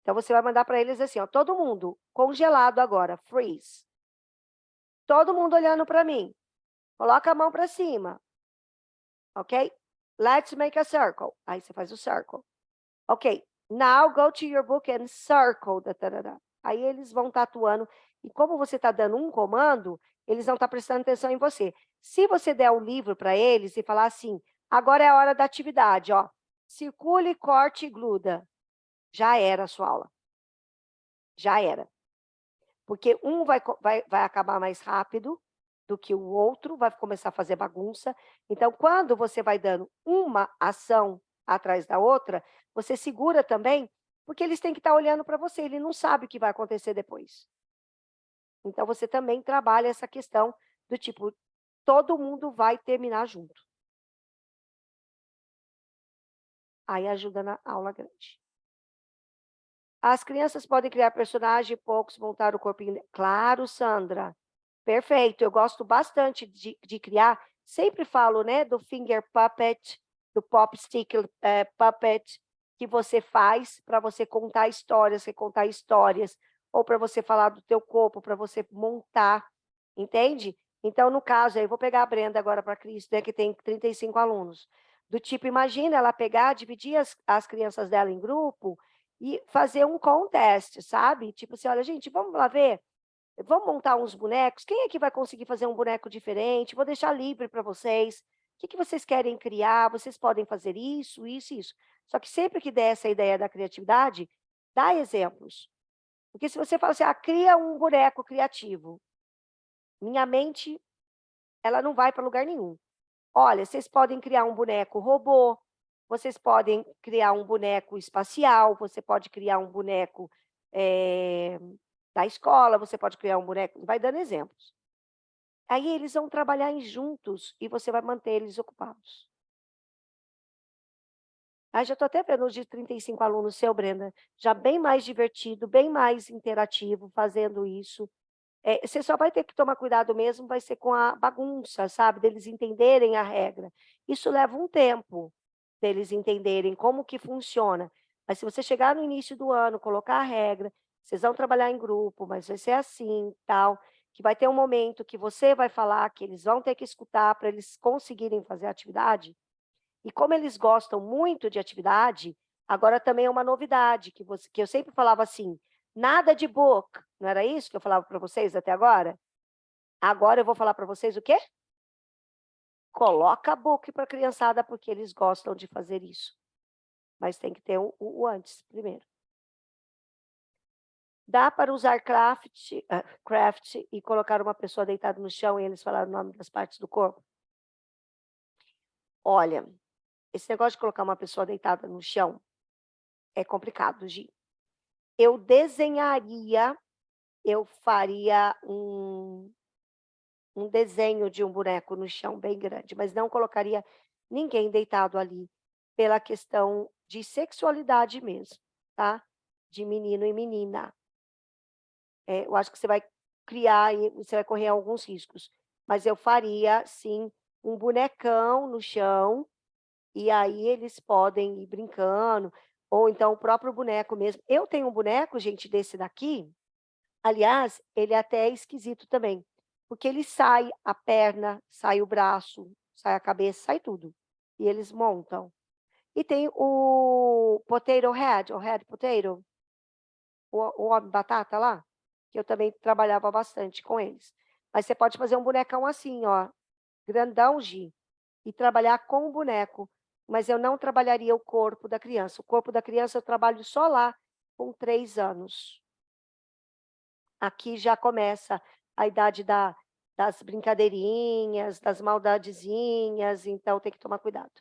Então, você vai mandar para eles assim, ó, todo mundo congelado agora, freeze. Todo mundo olhando para mim. Coloca a mão para cima. Ok? Let's make a circle. Aí você faz o circle. Ok, now go to your book and circle. Aí eles vão tatuando. E como você está dando um comando, eles vão estar prestando atenção em você. Se você der o livro para eles e falar assim, agora é a hora da atividade, ó. Circule, corte e gluda. Já era a sua aula. Já era. Porque um vai acabar mais rápido do que o outro, vai começar a fazer bagunça. Então, quando você vai dando uma ação atrás da outra, você segura também, porque eles têm que estar olhando para você, ele não sabe o que vai acontecer depois. Então, você também trabalha essa questão do tipo, todo mundo vai terminar junto. Aí ajuda na aula grande. As crianças podem criar personagem, poucos montar o corpinho. Claro, Sandra. Perfeito. Eu gosto bastante de criar. Sempre falo, né, do finger puppet, do pop stick puppet, que você faz para você contar histórias, recontar histórias, ou para você falar do teu corpo, para você montar, entende? Então, no caso, aí, eu vou pegar a Brenda agora para Cristo, né, que tem 35 alunos. Do tipo, imagina ela pegar, dividir as crianças dela em grupo e fazer um contest, sabe? Tipo assim, olha, gente, vamos lá ver? Vamos montar uns bonecos? Quem é que vai conseguir fazer um boneco diferente? Vou deixar livre para vocês. O que vocês querem criar? Vocês podem fazer isso, isso e isso. Só que sempre que der essa ideia da criatividade, dá exemplos. Porque se você fala assim, cria um boneco criativo, minha mente, ela não vai para lugar nenhum. Olha, vocês podem criar um boneco robô, vocês podem criar um boneco espacial, você pode criar um boneco da escola, você pode criar um boneco, vai dando exemplos. Aí eles vão trabalhar juntos e você vai manter eles ocupados. Aí já estou até vendo os de 35 alunos seu, Brenda, já bem mais divertido, bem mais interativo, fazendo isso. Você só vai ter que tomar cuidado mesmo, vai ser com a bagunça, sabe? Deles entenderem a regra. Isso leva um tempo, deles entenderem como que funciona. Mas se você chegar no início do ano, colocar a regra, vocês vão trabalhar em grupo, mas vai ser assim, tal, que vai ter um momento que você vai falar, que eles vão ter que escutar para eles conseguirem fazer a atividade. E como eles gostam muito de atividade, agora também é uma novidade, que eu sempre falava assim, nada de book, não era isso que eu falava para vocês até agora? Agora eu vou falar para vocês o quê? Coloca book para a criançada, porque eles gostam de fazer isso. Mas tem que ter o antes, primeiro. Dá para usar craft e colocar uma pessoa deitada no chão e eles falaram o nome das partes do corpo? Olha, esse negócio de colocar uma pessoa deitada no chão é complicado, Gi. Eu desenharia, eu faria um desenho de um boneco no chão bem grande, mas não colocaria ninguém deitado ali, pela questão de sexualidade mesmo, tá? De menino e menina. Eu acho que você vai criar, e você vai correr alguns riscos. Mas eu faria, sim, um bonecão no chão, e aí eles podem ir brincando, ou então o próprio boneco mesmo. Eu tenho um boneco, gente, desse daqui, aliás, ele até é esquisito também, porque ele sai a perna, sai o braço, sai a cabeça, sai tudo. E eles montam. E tem o Potato Head, o Head Potato, o homem batata lá, que eu também trabalhava bastante com eles. Mas você pode fazer um bonecão assim, ó, grandão, Gi, e trabalhar com o boneco. Mas eu não trabalharia o corpo da criança. O corpo da criança eu trabalho só lá com 3 anos. Aqui já começa a idade das brincadeirinhas, das maldadezinhas, então tem que tomar cuidado.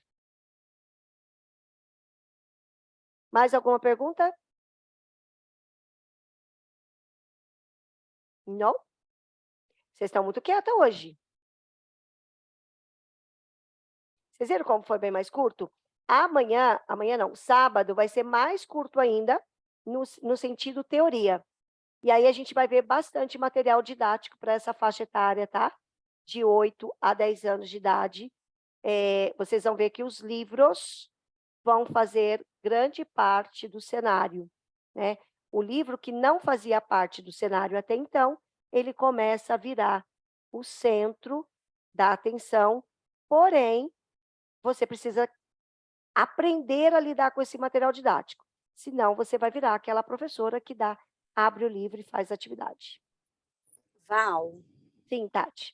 Mais alguma pergunta? Não? Vocês estão muito quieta hoje. Vocês viram como foi bem mais curto? Amanhã não, sábado vai ser mais curto ainda, no sentido teoria. E aí a gente vai ver bastante material didático para essa faixa etária, tá? De 8 a 10 anos de idade. Vocês vão ver que os livros vão fazer grande parte do cenário, né? O livro que não fazia parte do cenário até então, ele começa a virar o centro da atenção, porém, você precisa aprender a lidar com esse material didático. Senão, você vai virar aquela professora que abre o livro e faz atividade. Val, Sim, Tati.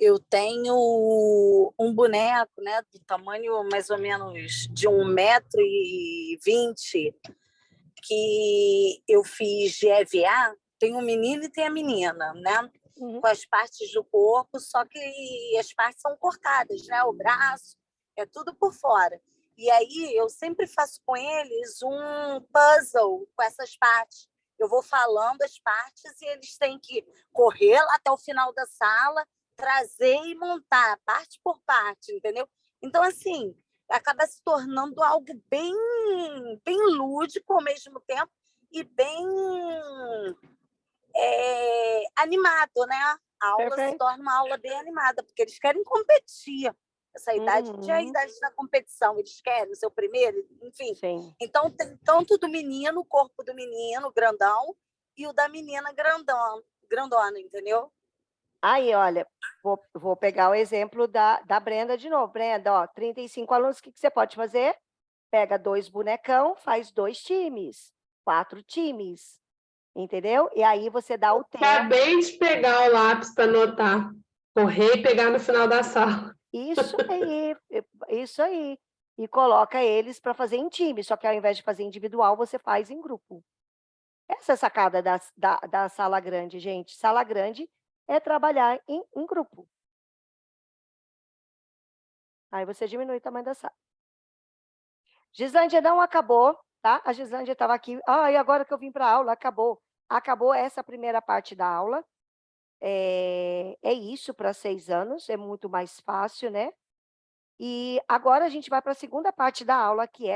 eu tenho um boneco, né, do tamanho mais ou menos de 1,20 m, que eu fiz de EVA. Tem um menino e tem a menina, né? Com as partes do corpo, só que as partes são cortadas, né? O braço, é tudo por fora. E aí eu sempre faço com eles um puzzle com essas partes. Eu vou falando as partes e eles têm que correr lá até o final da sala, trazer e montar, parte por parte, entendeu? Então, assim, acaba se tornando algo bem, bem lúdico ao mesmo tempo e bem animado, né? A aula se torna uma aula bem animada, porque eles querem competir. Essa idade já é a idade da competição, eles querem o seu primeiro, enfim. Sim. Então, tem tanto do menino, o corpo do menino, grandão, e o da menina grandona, entendeu? Aí, olha, vou pegar o exemplo da Brenda de novo. Brenda, ó, 35 alunos, o que você pode fazer? Pega 2 bonecão, faz 2 times, 4 times, entendeu? E aí você dá o tempo. Acabei de pegar o lápis para anotar. Correr e pegar no final da sala. Isso aí, isso aí. E coloca eles para fazer em time, só que ao invés de fazer individual, você faz em grupo. Essa é a sacada da sala grande, gente. Sala grande é trabalhar em grupo. Aí você diminui o tamanho da sala. Gislândia não acabou, tá? A Gislândia estava aqui. E agora que eu vim para a aula, acabou. Acabou essa primeira parte da aula. É isso para 6 anos, é muito mais fácil, né? E agora a gente vai para a segunda parte da aula, que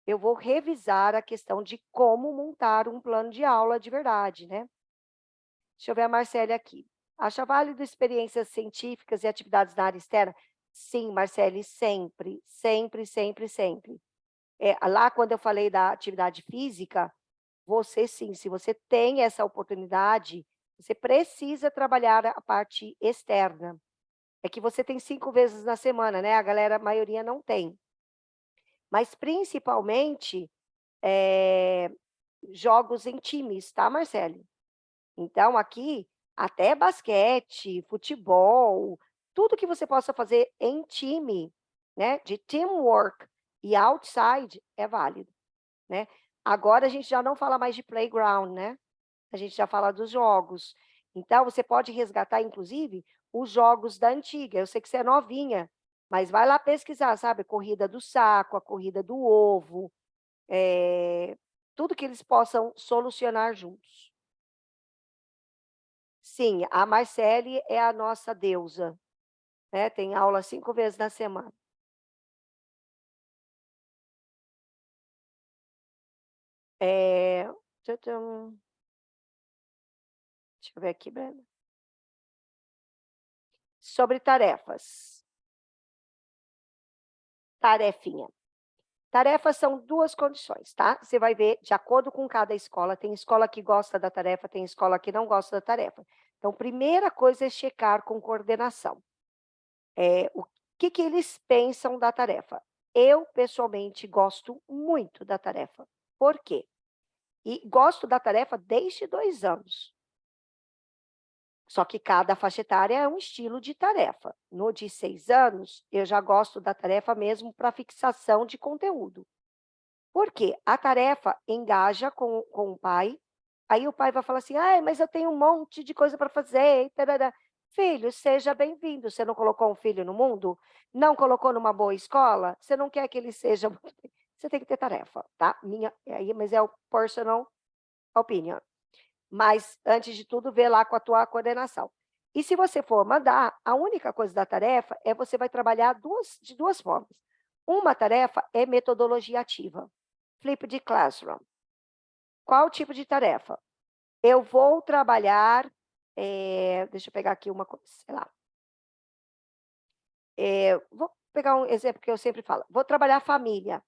eu vou revisar a questão de como montar um plano de aula de verdade, né? Deixa eu ver a Marcele aqui. Acha válido experiências científicas e atividades na área externa? Sim, Marcele, sempre, sempre, sempre, sempre. Lá, quando eu falei da atividade física, você sim, se você tem essa oportunidade, você precisa trabalhar a parte externa. É que você tem 5 vezes na semana, né? A maioria não tem. Mas, principalmente, jogos em times, tá, Marcele? Então, aqui, até basquete, futebol, tudo que você possa fazer em time, né, de teamwork e outside é válido, né? Agora a gente já não fala mais de playground, né? A gente já fala dos jogos. Então, você pode resgatar, inclusive, os jogos da antiga. Eu sei que você é novinha, mas vai lá pesquisar, sabe? Corrida do saco, a corrida do ovo, tudo que eles possam solucionar juntos. Sim, a Marcele é a nossa deusa, né? Tem aula 5 vezes na semana. Deixa eu ver aqui, Brenda. Sobre tarefas. Tarefinha. Tarefas são duas condições, tá? Você vai ver, de acordo com cada escola, tem escola que gosta da tarefa, tem escola que não gosta da tarefa. Então, primeira coisa é checar com coordenação. O que eles pensam da tarefa? Eu, pessoalmente, gosto muito da tarefa. Por quê? E gosto da tarefa desde 2 anos. Só que cada faixa etária é um estilo de tarefa. No de 6 anos, eu já gosto da tarefa mesmo para fixação de conteúdo. Por quê? A tarefa engaja com o pai, aí o pai vai falar assim, mas eu tenho um monte de coisa para fazer, e tarará. Filho, seja bem-vindo. Você não colocou um filho no mundo? Não colocou numa boa escola? Você não quer que ele seja... Você tem que ter tarefa, tá? Mas é o personal opinion. Mas, antes de tudo, vê lá com a tua coordenação. E se você for mandar, a única coisa da tarefa é você vai trabalhar de duas formas. Uma tarefa é metodologia ativa. Flipped Classroom. Qual tipo de tarefa? Eu vou trabalhar, deixa eu pegar aqui uma coisa, sei lá. Vou pegar um exemplo que eu sempre falo. Vou trabalhar família.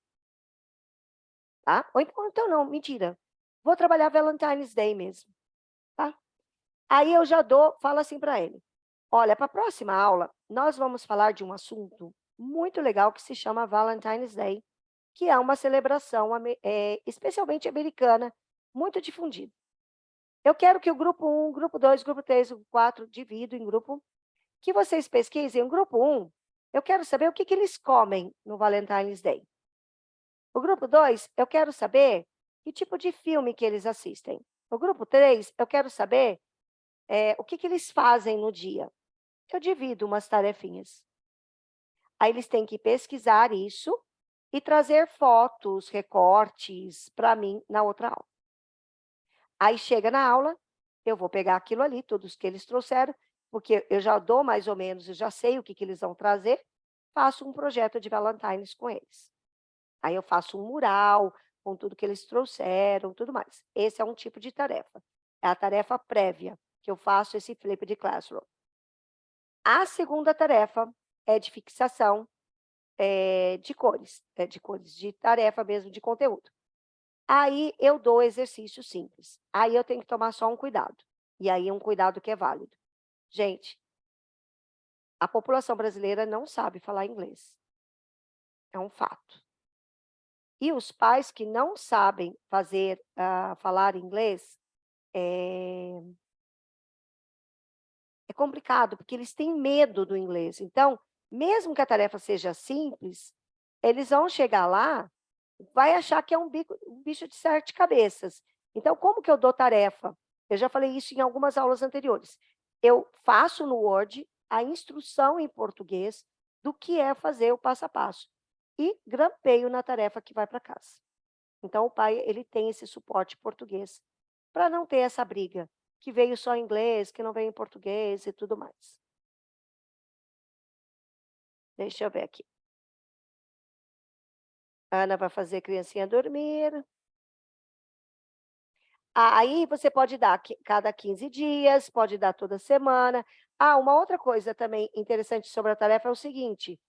Tá? Ou então não, mentira. Vou trabalhar Valentine's Day mesmo. Tá? Aí eu já falo assim para ele. Olha, para a próxima aula, nós vamos falar de um assunto muito legal que se chama Valentine's Day, que é uma celebração especialmente americana, muito difundida. Eu quero que o grupo 1, grupo 2, grupo 3, grupo 4, divido em grupo, que vocês pesquisem. O grupo 1, eu quero saber o que eles comem no Valentine's Day. O grupo 2, eu quero saber que tipo de filme que eles assistem. O grupo 3, eu quero saber o que eles fazem no dia. Eu divido umas tarefinhas. Aí eles têm que pesquisar isso e trazer fotos, recortes para mim na outra aula. Aí chega na aula, eu vou pegar aquilo ali, todos que eles trouxeram, porque eu já dou mais ou menos, eu já sei o que eles vão trazer, faço um projeto de Valentine's com eles. Aí eu faço um mural com tudo que eles trouxeram, tudo mais. Esse é um tipo de tarefa. É a tarefa prévia, que eu faço esse flip de classroom. A segunda tarefa é de fixação de cores, de tarefa mesmo, de conteúdo. Aí eu dou exercício simples. Aí eu tenho que tomar só um cuidado. E aí um cuidado que é válido. Gente, a população brasileira não sabe falar inglês. É um fato. E os pais que não sabem falar inglês, é complicado, porque eles têm medo do inglês. Então, mesmo que a tarefa seja simples, eles vão chegar lá, vai achar que é um bicho de 7 cabeças. Então, como que eu dou tarefa? Eu já falei isso em algumas aulas anteriores. Eu faço no Word a instrução em português do que é fazer o passo a passo. E grampeio na tarefa que vai para casa. Então, o pai ele tem esse suporte português para não ter essa briga, que veio só em inglês, que não veio em português e tudo mais. Deixa eu ver aqui. Ana vai fazer criancinha dormir. Aí você pode dar cada 15 dias, pode dar toda semana. Uma outra coisa também interessante sobre a tarefa é o seguinte: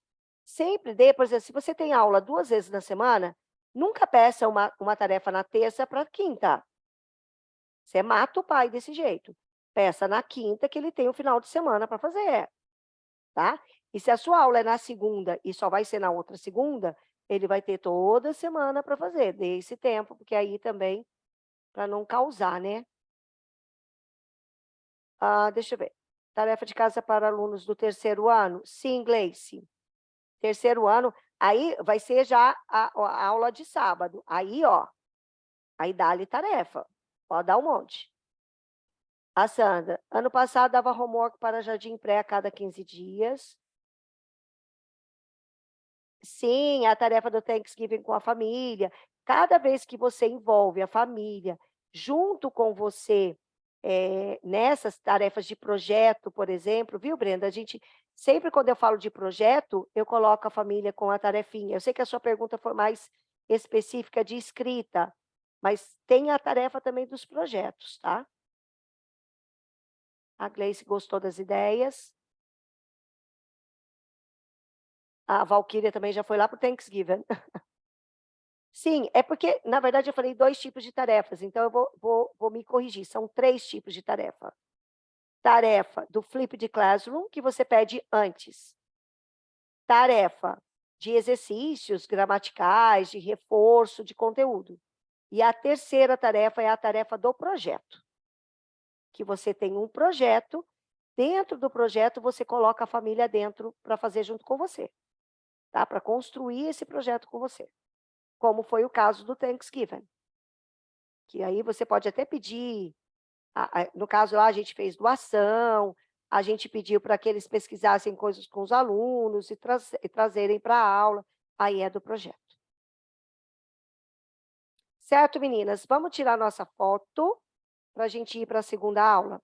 sempre dê, por exemplo, se você tem aula 2 vezes na semana, nunca peça uma tarefa na terça para quinta. Você mata o pai desse jeito. Peça na quinta que ele tem o final de semana para fazer, tá? E se a sua aula é na segunda e só vai ser na outra segunda, ele vai ter toda semana para fazer. Dê esse tempo, porque aí também, para não causar, né? Deixa eu ver. Tarefa de casa para alunos do 3º ano? Sim, Gleice. 3º ano, aí vai ser já a aula de sábado. Aí, aí dá-lhe tarefa. Pode dar um monte. A Sandra, ano passado dava homework para Jardim Pré a cada 15 dias. Sim, a tarefa do Thanksgiving com a família. Cada vez que você envolve a família junto com você nessas tarefas de projeto, por exemplo, viu, Brenda? A gente, sempre quando eu falo de projeto, eu coloco a família com a tarefinha. Eu sei que a sua pergunta foi mais específica de escrita, mas tem a tarefa também dos projetos, tá? A Gleice gostou das ideias. A Valquíria também já foi lá para o Thanksgiving. Sim, é porque, na verdade, eu falei 2 tipos de tarefas, então eu vou me corrigir, são 3 tipos de tarefa. Tarefa do Flipped Classroom, que você pede antes. Tarefa de exercícios gramaticais, de reforço de conteúdo. E a terceira tarefa é a tarefa do projeto. Que você tem um projeto, dentro do projeto você coloca a família dentro para fazer junto com você. Tá? Para construir esse projeto com você. Como foi o caso do Thanksgiving. Que aí você pode até pedir, no caso lá a gente fez doação, a gente pediu para que eles pesquisassem coisas com os alunos e trazerem para a aula, aí é do projeto. Certo, meninas? Vamos tirar nossa foto para a gente ir para a segunda aula.